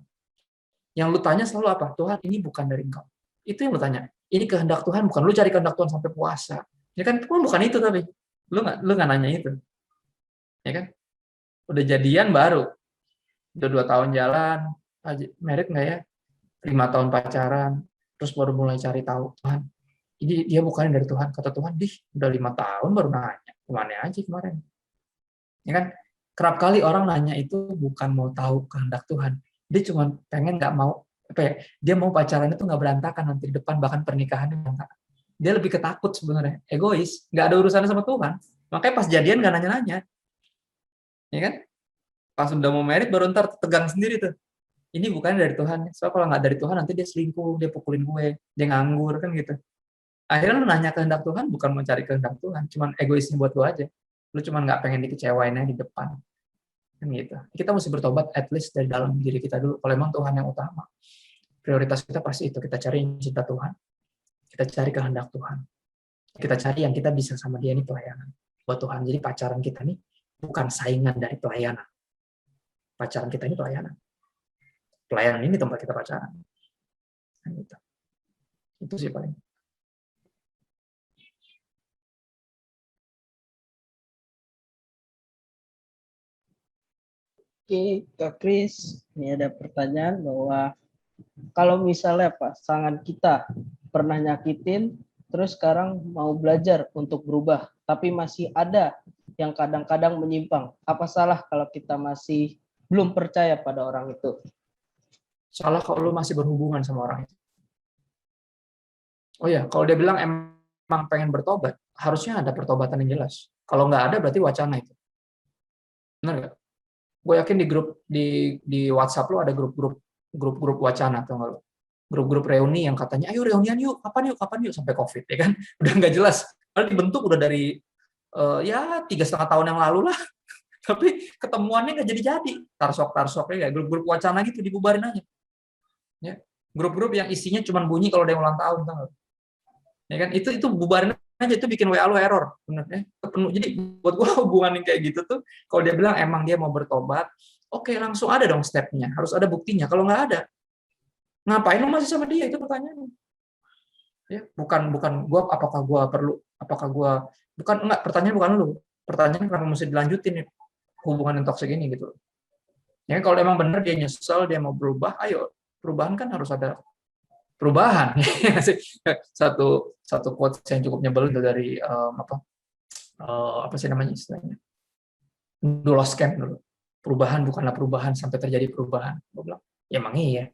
yang lu tanya selalu apa? Tuhan, ini bukan dari engkau. Itu yang lu tanya. Ini kehendak Tuhan, bukan lu cari kehendak Tuhan sampai puasa. Ya kan, bukan itu tapi. Lu nggak nanya itu. Ya kan? Udah jadian baru. Udah 2 tahun jalan, married nggak ya? 5 tahun pacaran, terus baru mulai cari tahu, Tuhan, ini dia bukan dari Tuhan. Kata Tuhan, udah 5 tahun baru nanya. Kemana aja kemarin? Ya kan? Kerap kali orang nanya itu bukan mau tahu kehendak Tuhan. Dia cuma pengen nggak mau, dia mau pacaran itu nggak berantakan nanti di depan, bahkan pernikahannya berantakan. Dia lebih ketakut sebenarnya, egois, nggak ada urusannya sama Tuhan. Makanya pas jadian nggak nanya-nanya. Ya kan? Pas udah mau married baru ntar tegang sendiri tuh. Ini bukan dari Tuhan. Soalnya kalau nggak dari Tuhan nanti dia selingkuh, dia pukulin gue, dia nganggur kan gitu. Akhirnya lu nanya kehendak Tuhan bukan mencari kehendak Tuhan, cuman egoisnya buat lu aja. Lu cuman nggak pengen dikecewainnya di depan. Kan gitu. Kita mesti bertobat at least dari dalam diri kita dulu. Kalau memang Tuhan yang utama, prioritas kita pasti itu. Kita cari cinta Tuhan, kita cari kehendak Tuhan, kita cari yang kita bisa sama dia, ini pelayanan buat Tuhan. Jadi pacaran kita nih bukan saingan dari pelayanan. Pacaran kita ini pelayanan. Pelayanan ini tempat kita pacaran. Kan gitu. Itu sih paling. Oke, Kak Kris, ini ada pertanyaan bahwa kalau misalnya pasangan kita pernah nyakitin, terus sekarang mau belajar untuk berubah, tapi masih ada yang kadang-kadang menyimpang. Apa salah kalau kita masih belum percaya pada orang itu? Salah kalau lu masih berhubungan sama orang itu. Oh ya, kalau dia bilang emang pengen bertobat, harusnya ada pertobatan yang jelas. Kalau nggak ada, berarti wacana itu. Benar nggak? Gue yakin di WhatsApp lu ada grup wacana, atau nggak lu? Grup-grup reuni yang katanya, ayo reunian yuk, kapan yuk, sampai COVID, ya kan? Udah nggak jelas. Padahal dibentuk udah dari ya 3,5 tahun yang lalu lah. Tapi ketemuannya nggak jadi. Tarsok-tarsoknya, ya, grup-grup wacana gitu dibubarin aja. Ya. Grup-grup yang isinya cuma bunyi kalau ada yang ulang tahun, tahu nggak? Ya kan? Itu bubarin aja, itu bikin WA lu error, bener ya. Jadi buat gua hubungan yang kayak gitu tuh, kalau dia bilang emang dia mau bertobat, oke, langsung ada dong stepnya, harus ada buktinya. Kalau nggak ada, ngapain lu masih sama dia? Itu pertanyaannya. Ya, bukan gua enggak, pertanyaan bukan lu. Pertanyaan kenapa mesti dilanjutin nih hubungan yang toksik ini gitu. Ya kalau emang bener dia nyesel, dia mau berubah, ayo, perubahan kan harus ada perubahan. Satu quotes yang cukup nyebel itu dari apa sih namanya istilahnya, Dulos Camp dulu. Perubahan bukanlah perubahan sampai terjadi perubahan. Gue bilang, ya emang iya.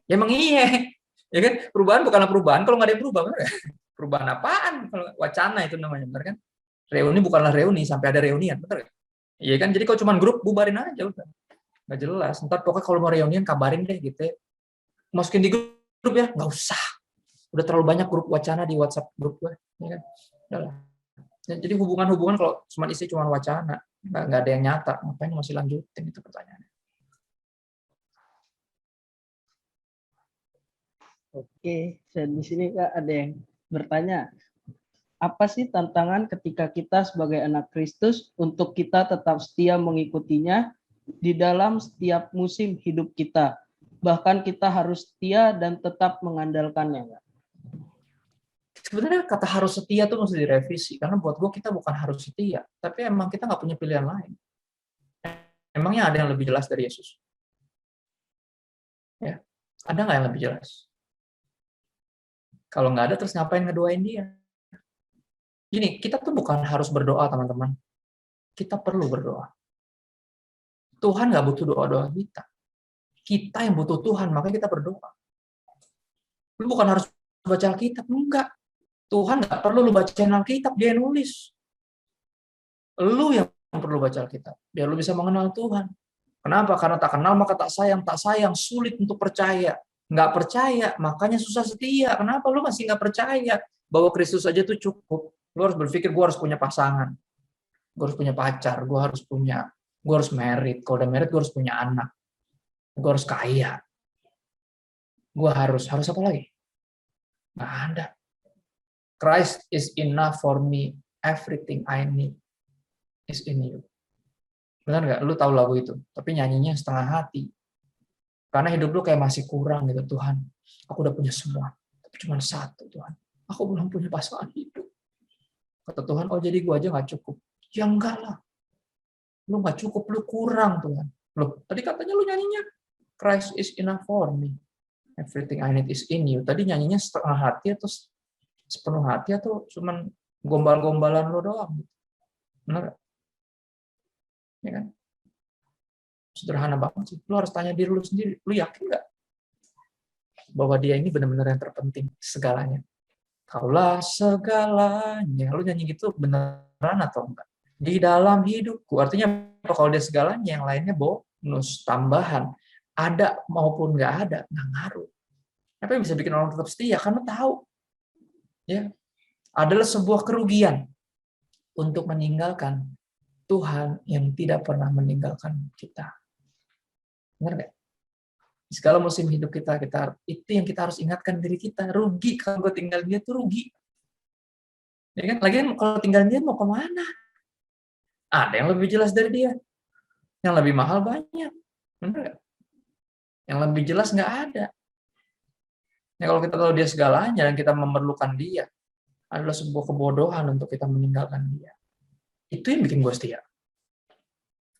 Ya kan, perubahan bukanlah perubahan kalau nggak ada yang berubah, bener ya? Perubahan apaan? Kalau wacana itu namanya, bener kan? Reuni bukanlah reuni sampai ada reunian, bener kan? Iya kan, jadi kalau cuma grup bubarin aja udah, nggak jelas. Ntar pokoknya kalau mau reunian kabarin deh gitu. Masukin di grup ya, nggak usah. Udah terlalu banyak grup wacana di WhatsApp grup gue, ya kan? Udah. Jadi hubungan kalau cuma isi cuma wacana, nggak ada yang nyata, ngapain masih lanjutin, itu pertanyaannya. Oke, dan di sini Kak ada yang bertanya, apa sih tantangan ketika kita sebagai anak Kristus untuk kita tetap setia mengikutinya di dalam setiap musim hidup kita? Bahkan kita harus setia dan tetap mengandalkannya, Kak. Sebenarnya kata harus setia tuh mesti direvisi, karena buat gue kita bukan harus setia, tapi emang kita nggak punya pilihan lain. Emangnya ada yang lebih jelas dari Yesus? Ya, ada nggak yang lebih jelas? Kalau nggak ada, terus ngapain ngedoain dia? Gini, kita tuh bukan harus berdoa, teman-teman. Kita perlu berdoa. Tuhan nggak butuh doa-doa kita. Kita yang butuh Tuhan, makanya kita berdoa. Lu bukan harus baca Alkitab, enggak. Tuhan nggak perlu lu bacain Alkitab, dia yang nulis. Lu yang perlu baca Alkitab, biar lu bisa mengenal Tuhan. Kenapa? Karena tak kenal maka tak sayang sulit untuk percaya. Nggak percaya, makanya susah setia. Kenapa? Lu masih nggak percaya bahwa Kristus aja tuh cukup. Lu harus berpikir, gue harus punya pasangan, gue harus punya pacar, gue harus married. Kalau udah married, gue harus punya anak, gue harus kaya, gue harus apa lagi? Nggak ada. Christ is enough for me. Everything I need is in you. Benar nggak? Lu tahu lagu itu, tapi nyanyinya setengah hati. Karena hidup lu kayak masih kurang gitu. Tuhan, aku udah punya semua, tapi cuma satu, Tuhan. Aku belum punya pasangan hidup. Kata Tuhan, oh jadi gua aja nggak cukup. Ya enggak lah. Lu nggak cukup, lu kurang, Tuhan. Loh, tadi katanya lu nyanyinya, Christ is enough for me. Everything I need is in you. Tadi nyanyinya setengah hati atau sepenuh hati atau cuman gombal-gombalan lo doang? Benar? Ya kan? Sederhana banget sih. Lo harus tanya diri lo sendiri. Lo yakin nggak bahwa dia ini benar-benar yang terpenting segalanya? Kaulah segalanya. Lo nyanyi gitu beneran atau enggak? Di dalam hidupku. Artinya kalau dia segalanya, yang lainnya bonus, tambahan. Ada maupun nggak ada, nggak ngaruh. Apa yang bisa bikin orang tetap setia? Karena tahu. Ya, adalah sebuah kerugian untuk meninggalkan Tuhan yang tidak pernah meninggalkan kita. Benar nggak? Segala musim hidup kita itu yang kita harus ingatkan diri kita. Rugi kalau gue tinggal dia tuh rugi. Ya kan? Lagian kalau tinggal dia mau kemana? Ada yang lebih jelas dari dia. Yang lebih mahal banyak. Benar nggak? Yang lebih jelas nggak ada. Ya, kalau kita tahu dia segalanya dan kita memerlukan dia, adalah sebuah kebodohan untuk kita meninggalkan dia. Itu yang bikin gue setia.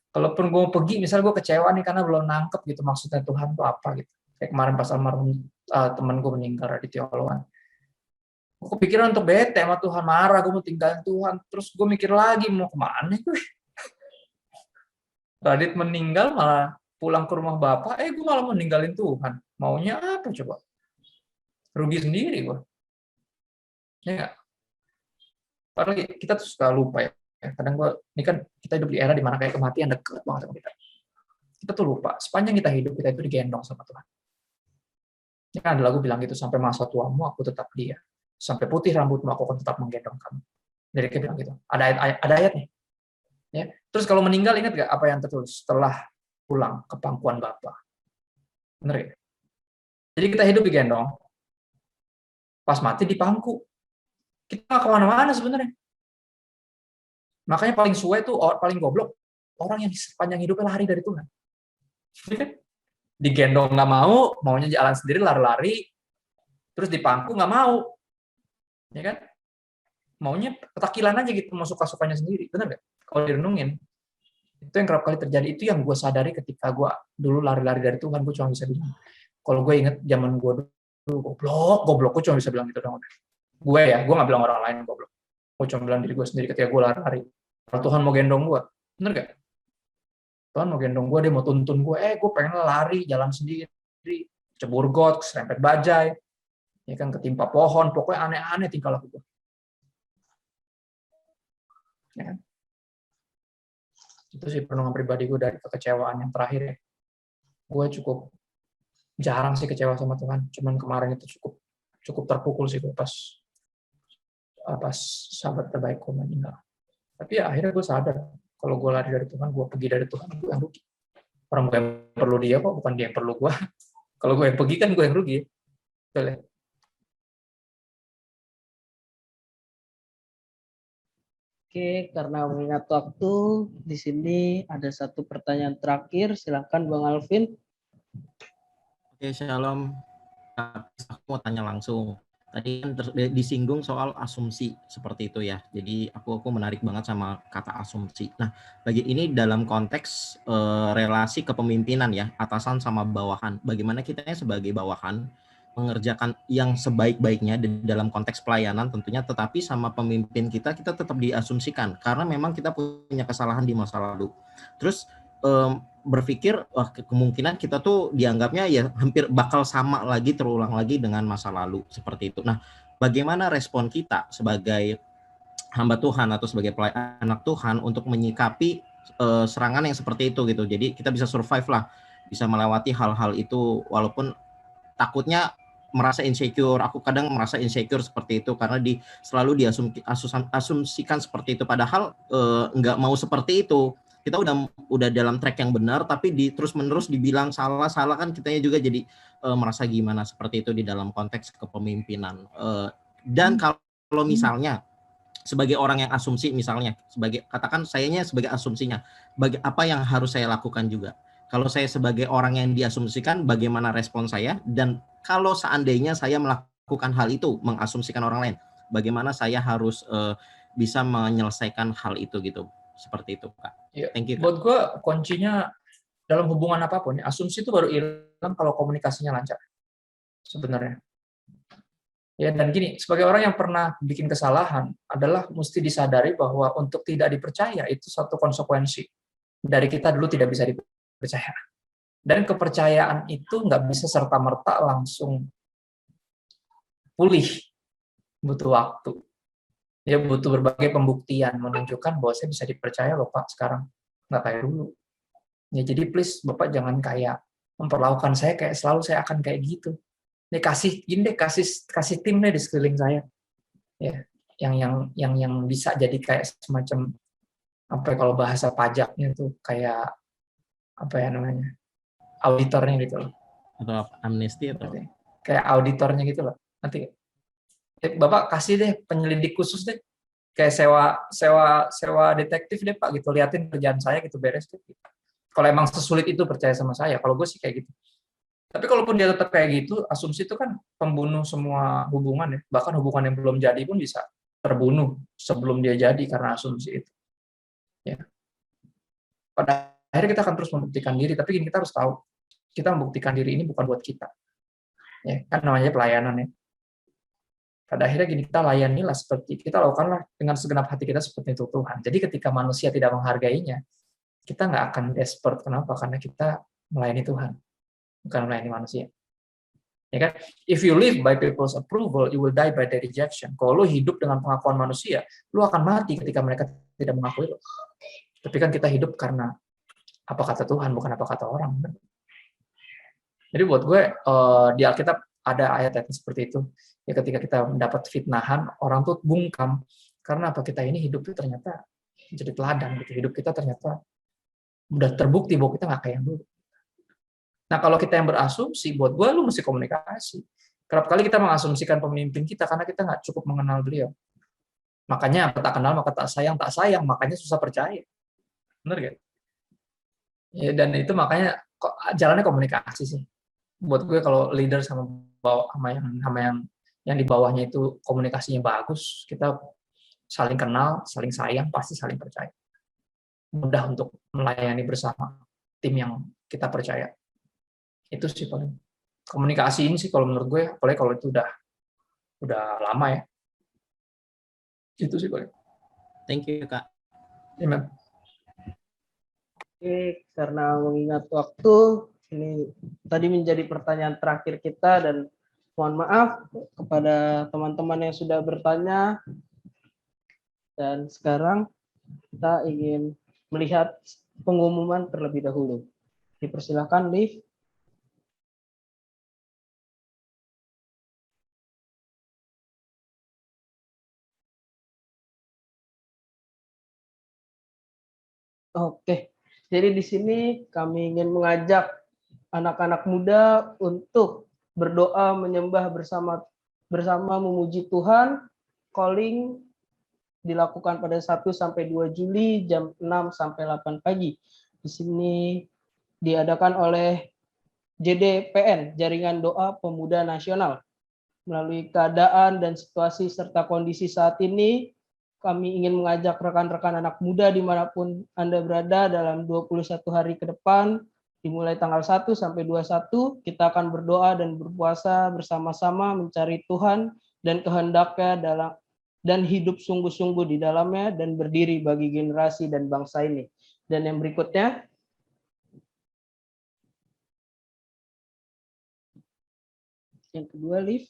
Kalaupun gue mau pergi, misal gue kecewa nih karena belum nangkep gitu maksudnya Tuhan itu apa gitu. Kayak kemarin pas almarhum temen gue meninggal, Raditya Oloan. Gue kepikiran untuk bete sama Tuhan, marah, gue mau tinggalin Tuhan. Terus gue mikir lagi, mau kemana gue? Radit meninggal malah pulang ke rumah bapak, gue malah mau ninggalin Tuhan. Maunya apa coba? Rugi sendiri gue. Ya nggak? Padahal kita tuh suka lupa ya. Kadang ini kan kita hidup di era dimana kayak kematian dekat banget sama kita. Kita tuh lupa, sepanjang kita hidup, kita itu digendong sama Tuhan. Ya kan ada lagu bilang gitu, sampai masa tuamu aku tetap dia. Sampai putih rambutmu aku akan tetap menggendong kamu. Jadi kayak bilang gitu. Ada ayatnya. Ya. Terus kalau meninggal ingat gak apa yang tertulis? Setelah pulang ke pangkuan Bapa. Bener ya? Jadi kita hidup digendong. Pas mati dipangku. Kita nggak kemana-mana sebenarnya. Makanya paling suwe itu paling goblok orang yang sepanjang hidupnya lari dari Tuhan. Digendong nggak mau, maunya jalan sendiri lari-lari, terus dipangku nggak mau, ya kan? Maunya petakilan aja gitu, mau suka-sukanya sendiri, benar nggak? Kalau direnungin, itu yang kerap kali terjadi. Itu yang gue sadari ketika gue dulu lari-lari dari Tuhan. Gue cuma bisa bilang, kalau gue inget zaman gue dulu goblok, gue cuma bisa bilang gitu dong. Gue nggak bilang orang lain goblok. Gue cuma bilang diri gue sendiri ketika gue lari. Kalau Tuhan mau gendong gue, bener gak? Tuhan mau gendong gue, dia mau tuntun gue. Gue pengen lari, jalan sendiri, cebur got, serempet bajai, ya kan ketimpa pohon, pokoknya aneh-aneh tingkah laku gue. Ya kan? Itu sih perenungan pribadi gue dari kekecewaan yang terakhir ya. Gue cukup jarang sih kecewa sama Tuhan. Cuman kemarin itu cukup terpukul sih gue pas sahabat terbaik gue meninggal. Tapi ya, akhirnya gue sadar kalau gue lari dari Tuhan, gue pergi dari Tuhan, gue yang rugi. Orang gue yang perlu dia kok, bukan dia yang perlu gue. Kalau gue yang pergi kan gue yang rugi. Betul ya? Oke, karena mengingat waktu, di sini ada satu pertanyaan terakhir. Silakan Bang Alvin. Oke, Shalom. Aku mau tanya langsung. Tadi kan disinggung soal asumsi seperti itu ya. Jadi aku menarik banget sama kata asumsi. Nah, bagi ini dalam konteks relasi kepemimpinan ya, atasan sama bawahan. Bagaimana kita sebagai bawahan mengerjakan yang sebaik-baiknya dalam konteks pelayanan tentunya, tetapi sama pemimpin kita tetap diasumsikan karena memang kita punya kesalahan di masa lalu. Terus berpikir kemungkinan kita tuh dianggapnya ya hampir bakal sama lagi, terulang lagi dengan masa lalu seperti itu. Nah, bagaimana respon kita sebagai hamba Tuhan atau sebagai anak Tuhan untuk menyikapi serangan yang seperti itu gitu. Jadi kita bisa survive lah, bisa melewati hal-hal itu walaupun takutnya merasa insecure. Aku kadang merasa insecure seperti itu karena selalu diasumsikan seperti itu, padahal nggak mau seperti itu. Kita udah dalam track yang benar, tapi terus-menerus dibilang salah kan kitanya juga jadi merasa gimana seperti itu di dalam konteks kepemimpinan. Dan kalau misalnya sebagai orang yang asumsi, misalnya katakan sayanya sebagai asumsinya, apa yang harus saya lakukan juga? Kalau saya sebagai orang yang diasumsikan, bagaimana respon saya? Dan kalau seandainya saya melakukan hal itu, mengasumsikan orang lain, bagaimana saya harus bisa menyelesaikan hal itu gitu? Seperti itu, Kak. Ya, thank you, Kak. Buat gue kuncinya dalam hubungan apapun, asumsi itu baru hilang kalau komunikasinya lancar. Sebenarnya. Ya, dan gini, sebagai orang yang pernah bikin kesalahan adalah mesti disadari bahwa untuk tidak dipercaya itu satu konsekuensi dari kita dulu tidak bisa dipercaya. Dan kepercayaan itu nggak bisa serta-merta langsung pulih, butuh waktu. Ya butuh berbagai pembuktian menunjukkan bahwa saya bisa dipercaya loh Pak sekarang, nggak kayak dulu. Ya jadi please Bapak jangan kayak memperlakukan saya kayak selalu saya akan kayak gitu. Nih kasih tim deh di sekeliling saya. Ya yang bisa jadi kayak semacam apa ya, kalau bahasa pajaknya tuh kayak apa ya namanya, auditornya gitu loh. Atau amnesti atau Kayak auditornya gitu loh. Nanti Bapak kasih deh penyelidik khusus deh, kayak sewa detektif deh Pak gitu, liatin kerjaan saya gitu, beres deh. Kalau emang sesulit itu percaya sama saya, kalau gue sih kayak gitu. Tapi kalaupun dia tetap kayak gitu, asumsi itu kan pembunuh semua hubungan ya, bahkan hubungan yang belum jadi pun bisa terbunuh sebelum dia jadi karena asumsi itu. Ya. Pada akhirnya kita akan terus membuktikan diri, tapi gini, kita harus tahu, kita membuktikan diri ini bukan buat kita. Ya, kan namanya pelayanan ya. Pada akhirnya gini, kita layanilah seperti, kita lakukanlah dengan segenap hati kita seperti itu Tuhan. Jadi ketika manusia tidak menghargainya, kita nggak akan desperate. Kenapa? Karena kita melayani Tuhan, bukan melayani manusia. Ya kan? If you live by people's approval, you will die by their rejection. Kalau lu hidup dengan pengakuan manusia, lu akan mati ketika mereka tidak mengakui lu. Tapi kan kita hidup karena apa kata Tuhan, bukan apa kata orang. Jadi buat gue, di Alkitab ada ayat-ayat seperti itu. Ya ketika kita mendapat fitnahan, orang tuh bungkam. Karena apa, kita ini hidup itu ternyata jadi teladan. Gitu. Hidup kita ternyata udah terbukti bahwa kita nggak kayak yang dulu. Nah kalau kita yang berasumsi, buat gue lu mesti komunikasi. Kerap kali kita mengasumsikan pemimpin kita karena kita nggak cukup mengenal beliau. Makanya tak kenal maka tak sayang, makanya susah percaya. Bener gak? Ya, dan itu makanya jalannya komunikasi sih. Buat gue kalau leader sama yang di bawahnya itu komunikasinya bagus, kita saling kenal, saling sayang, pasti saling percaya. Mudah untuk melayani bersama tim yang kita percaya. Itu sih paling. Komunikasi ini sih kalau menurut gue, apalagi kalau itu udah lama ya. Itu sih paling. Thank you Kak. Amen. Oke, karena mengingat waktu, ini tadi menjadi pertanyaan terakhir kita, dan mohon maaf kepada teman-teman yang sudah bertanya. Dan sekarang kita ingin melihat pengumuman terlebih dahulu. Dipersilakan, Liv. Oke, jadi di sini kami ingin mengajak anak-anak muda untuk berdoa menyembah bersama memuji Tuhan. Calling dilakukan pada 1 sampai 2 Juli jam 6 sampai 8 pagi. Di sini diadakan oleh JDPN, Jaringan Doa Pemuda Nasional. Melalui keadaan dan situasi serta kondisi saat ini, kami ingin mengajak rekan-rekan anak muda dimanapun Anda berada dalam 21 hari ke depan, dimulai tanggal 1 sampai 21, kita akan berdoa dan berpuasa bersama-sama mencari Tuhan dan kehendaknya dan hidup sungguh-sungguh di dalamnya dan berdiri bagi generasi dan bangsa ini. Dan yang berikutnya, yang kedua, Liv.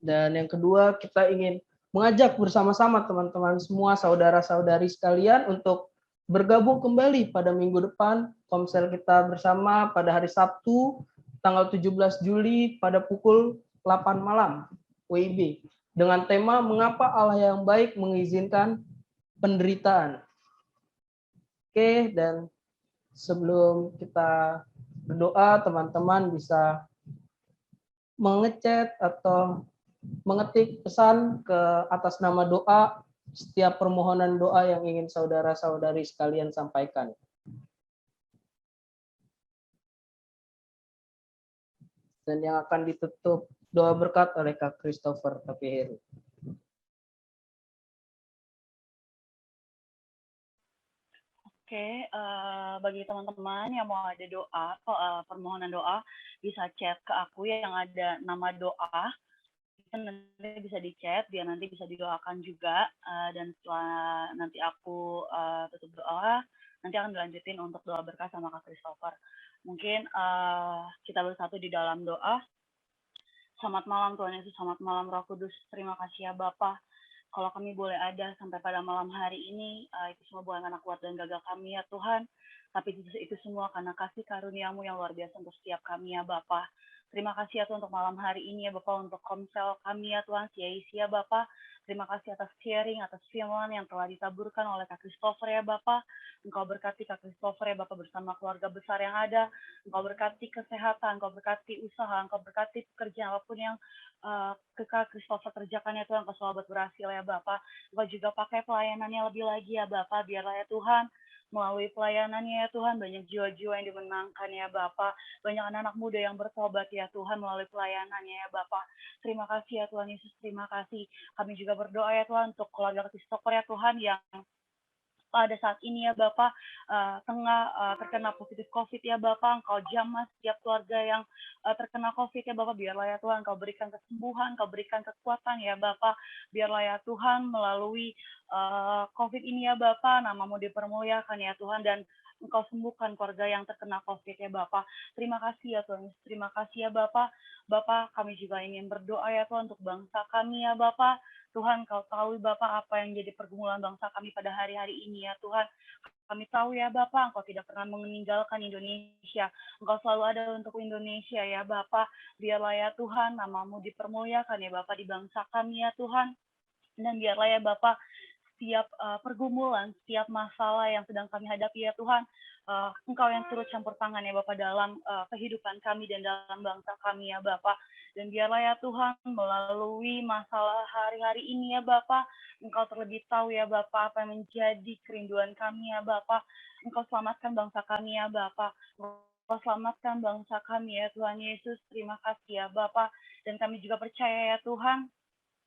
Dan yang kedua, kita ingin mengajak bersama-sama teman-teman semua, saudara-saudari sekalian, untuk bergabung kembali pada minggu depan, komsel kita bersama pada hari Sabtu, tanggal 17 Juli pada pukul 8 malam, WIB, dengan tema Mengapa Allah yang Baik Mengizinkan Penderitaan. Oke, dan sebelum kita berdoa, teman-teman bisa mengechat atau mengetik pesan ke atas nama doa setiap permohonan doa yang ingin saudara-saudari sekalian sampaikan. Dan yang akan ditutup doa berkat oleh Kak Christopher Tapiheru. Oke, bagi teman-teman yang mau ada doa, permohonan doa, bisa chat ke aku yang ada nama doa. Nanti bisa di chat biar nanti bisa didoakan juga, dan setelah nanti aku tutup doa, nanti akan dilanjutin untuk doa berkah sama Kak Christopher. Mungkin kita bersatu di dalam doa. Selamat malam Tuhan Yesus, selamat malam Roh Kudus. Terima kasih ya Bapa, kalau kami boleh ada sampai pada malam hari ini, itu semua bukan karena kuat dan gagal kami ya Tuhan, Tapi itu semua karena kasih karunia-Mu yang luar biasa untuk setiap kami ya Bapa. Terima kasih ya Tuhan untuk malam hari ini ya Bapak, untuk komsel kami ya Tuhan, CIC ya Bapak. Terima kasih atas sharing, atas firman yang telah ditaburkan oleh Kak Christopher ya Bapak. Engkau berkati Kak Christopher ya Bapak bersama keluarga besar yang ada. Engkau berkati kesehatan, Engkau berkati usaha, Engkau berkati pekerjaan apapun yang Kak Christopher kerjakan ya Tuhan, Engkau selalu berhasil ya Bapak. Engkau juga pakai pelayanannya lebih lagi ya Bapak, biarlah ya Tuhan, melalui pelayanannya ya Tuhan, banyak jiwa-jiwa yang dimenangkan ya Bapak. Banyak anak-anak muda yang bertobat ya Tuhan melalui pelayanannya ya Bapak. Terima kasih ya Tuhan Yesus, terima kasih. Kami juga berdoa ya Tuhan untuk keluarga Christopher ya Tuhan yang pada saat ini ya Bapak tengah terkena positif COVID ya Bapak. Engkau jamah setiap keluarga yang terkena COVID ya Bapak. Biarlah ya Tuhan Engkau berikan kesembuhan, Engkau berikan kekuatan ya Bapak. Biarlah ya Tuhan melalui COVID ini ya Bapak, nama-Mu dipermuliakan ya Tuhan, dan Engkau sembuhkan keluarga yang terkena COVID ya Bapak. Terima kasih ya Tuhan, terima kasih ya Bapak. Bapak, kami juga ingin berdoa ya Tuhan untuk bangsa kami ya Bapak. Tuhan, Kau tahu Bapak apa yang jadi pergumulan bangsa kami pada hari-hari ini ya Tuhan. Kami tahu ya Bapak, Engkau tidak pernah meninggalkan Indonesia. Engkau selalu ada untuk Indonesia ya Bapak. Biarlah ya Tuhan, nama-Mu dipermuliakan ya Bapak di bangsa kami ya Tuhan. Dan biarlah ya Bapak, setiap pergumulan, setiap masalah yang sedang kami hadapi ya Tuhan, Engkau yang turut campur tangan ya Bapak dalam kehidupan kami dan dalam bangsa kami ya Bapak. Dan biarlah ya Tuhan melalui masalah hari-hari ini ya Bapak, Engkau terlebih tahu ya Bapak apa yang menjadi kerinduan kami ya Bapak. Engkau selamatkan bangsa kami ya Bapak. Engkau selamatkan bangsa kami ya Tuhan Yesus. Terima kasih ya Bapak. Dan kami juga percaya ya Tuhan,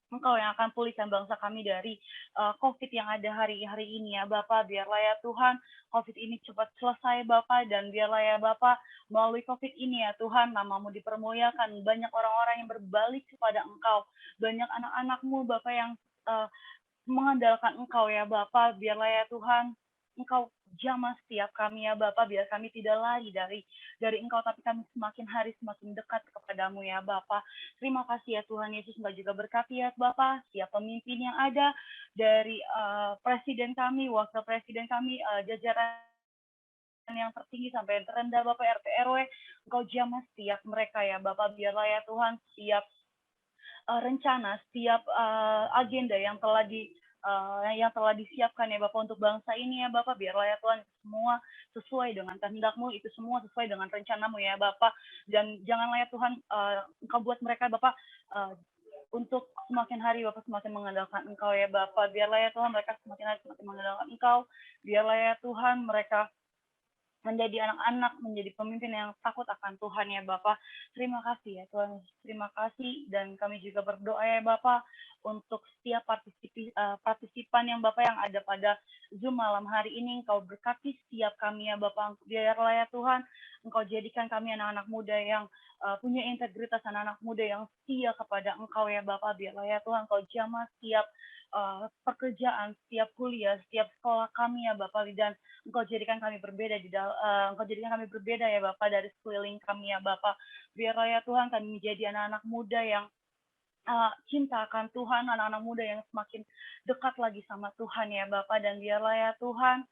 Engkau yang akan pulihkan bangsa kami dari COVID yang ada hari-hari ini ya Bapak. Biarlah ya Tuhan, COVID ini cepat selesai Bapak, dan biarlah ya Bapak, melalui COVID ini ya Tuhan, nama-Mu dipermuliakan. Banyak orang-orang yang berbalik kepada Engkau. Banyak anak-anak-Mu Bapak yang mengandalkan Engkau ya Bapak. Biarlah ya Tuhan, Engkau jamah setiap kami ya Bapak, biar kami tidak lari dari Engkau, tapi kami semakin hari semakin dekat kepadamu ya Bapak. Terima kasih ya Tuhan Yesus, Engkau juga berkati ya Bapak, setiap pemimpin yang ada, dari presiden kami, wakil presiden kami, jajaran yang tertinggi sampai yang terendah Bapak, RT RW, Engkau jamah setiap mereka ya Bapak. Biarlah ya Tuhan, setiap rencana, setiap agenda yang telah disiapkan ya Bapak untuk bangsa ini ya Bapak, biarlah ya Tuhan semua sesuai dengan kehendak-Mu, itu semua sesuai dengan rencana-Mu ya Bapak. Dan janganlah ya Tuhan Engkau buat mereka Bapak untuk semakin hari Bapak semakin mengandalkan Engkau ya Bapak. Biarlah ya Tuhan mereka semakin hari semakin mengandalkan Engkau. Biarlah ya Tuhan mereka menjadi anak-anak, menjadi pemimpin yang takut akan Tuhan ya Bapak. Terima kasih ya Tuhan, terima kasih. Dan kami juga berdoa ya Bapak untuk setiap partisipan yang Bapak yang ada pada Zoom malam hari ini. Engkau berkati setiap kami ya Bapak. Biarlah ya Tuhan, Engkau jadikan kami anak-anak muda yang punya integritas, anak-anak muda yang setia kepada Engkau ya Bapak. Biarlah ya Tuhan, Engkau jamah setiap pekerjaan, setiap kuliah, setiap sekolah kami ya Bapak, dan Engkau jadikan kami berbeda Engkau jadikan kami berbeda ya Bapak dari sekeliling kami ya Bapak. Biarlah ya Tuhan kami menjadi anak-anak muda yang cinta akan Tuhan, anak-anak muda yang semakin dekat lagi sama Tuhan ya Bapak. Dan biarlah ya Tuhan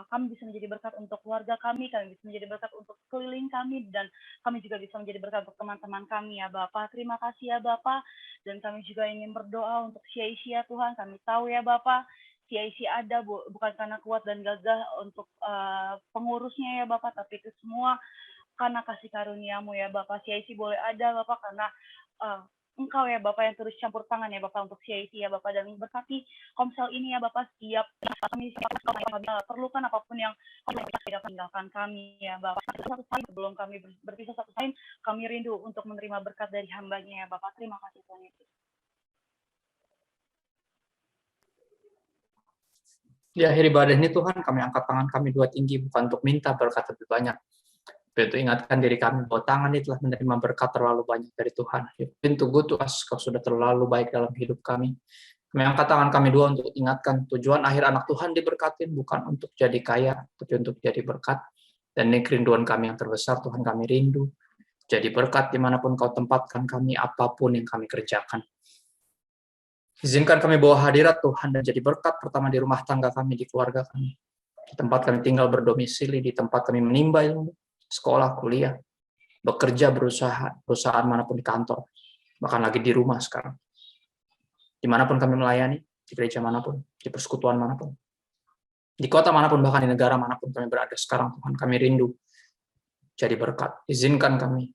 kami bisa menjadi berkat untuk keluarga kami bisa menjadi berkat untuk sekeliling kami, dan kami juga bisa menjadi berkat untuk teman-teman kami ya Bapak. Terima kasih ya Bapak. Dan kami juga ingin berdoa untuk CIC ya Tuhan. Kami tahu ya Bapak, CIC ada bukan karena kuat dan gagah untuk pengurusnya ya Bapak, tapi itu semua karena kasih karunia-Mu ya Bapak. CIC boleh ada Bapak karena Engkau ya Bapak yang terus campur tangan ya Bapak untuk CIC ya Bapak, dan berkati komsel ini ya Bapak, setiap kami perlukan apapun yang tidak meninggalkan kami ya Bapak. Satu saat sebelum kami berpisah, satu saat kami rindu untuk menerima berkat dari hamba-Nya ya Bapak. Terima kasih Tuhan Yesus. Di akhir ibadah ini Tuhan, kami angkat tangan kami dua tinggi, bukan untuk minta berkat lebih banyak, itu ingatkan diri kami bahwa tangan ini telah menerima berkat terlalu banyak dari Tuhan. Pintu good to us, Kau sudah terlalu baik dalam hidup kami. Kami angkat tangan kami dua untuk ingatkan tujuan akhir anak Tuhan diberkatin bukan untuk jadi kaya, tapi untuk jadi berkat. Dan ini kerinduan kami yang terbesar, Tuhan, kami rindu jadi berkat dimanapun Kau tempatkan kami, apapun yang kami kerjakan. Izinkan kami bawa hadirat Tuhan dan jadi berkat pertama di rumah tangga kami, di keluarga kami. di tempat kami tinggal berdomisili, di tempat kami menimba ilmu, sekolah, kuliah, bekerja, berusaha, perusahaan manapun, di kantor, bahkan lagi di rumah sekarang. Dimanapun kami melayani, di gereja manapun, di persekutuan manapun, di kota manapun, bahkan di negara manapun kami berada sekarang, Tuhan, kami rindu jadi berkat. Izinkan kami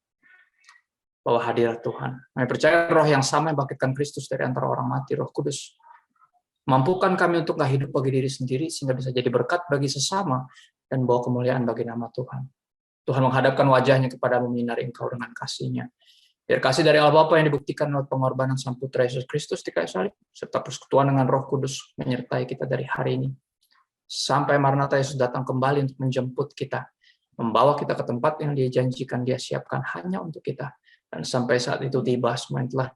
bahwa hadirat Tuhan. Kami percaya roh yang sama yang bangkitkan Kristus dari antara orang mati, Roh Kudus, mampukan kami untuk nggak hidup bagi diri sendiri, sehingga bisa jadi berkat bagi sesama, dan bawa kemuliaan bagi nama Tuhan. Tuhan menghadapkan wajahnya kepada menyinari engkau dengan kasih-Nya. Biar kasih dari Allah Bapa yang dibuktikan lewat pengorbanan Sang Putra Yesus Kristus di kayu salib, serta persekutuan dengan Roh Kudus menyertai kita dari hari ini, sampai Maranatha Yesus datang kembali untuk menjemput kita, membawa kita ke tempat yang Dia janjikan, Dia siapkan hanya untuk kita. Dan sampai saat itu tiba, semua yang telah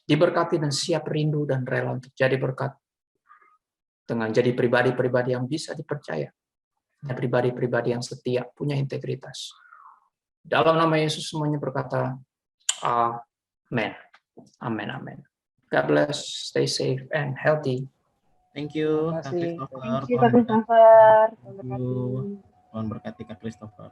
diberkati dan siap rindu dan rela untuk jadi berkat, dengan jadi pribadi-pribadi yang bisa dipercaya, dan pribadi-pribadi yang setia, punya integritas. Dalam nama Yesus semuanya berkata, Amen. Amen, amen. God bless, stay safe and healthy. Thank you, Terima Kak kasih. Christopher. Thank you, Tuhan Kak berkati. Christopher. Tuhan berkati. Tuhan berkati Kak Christopher.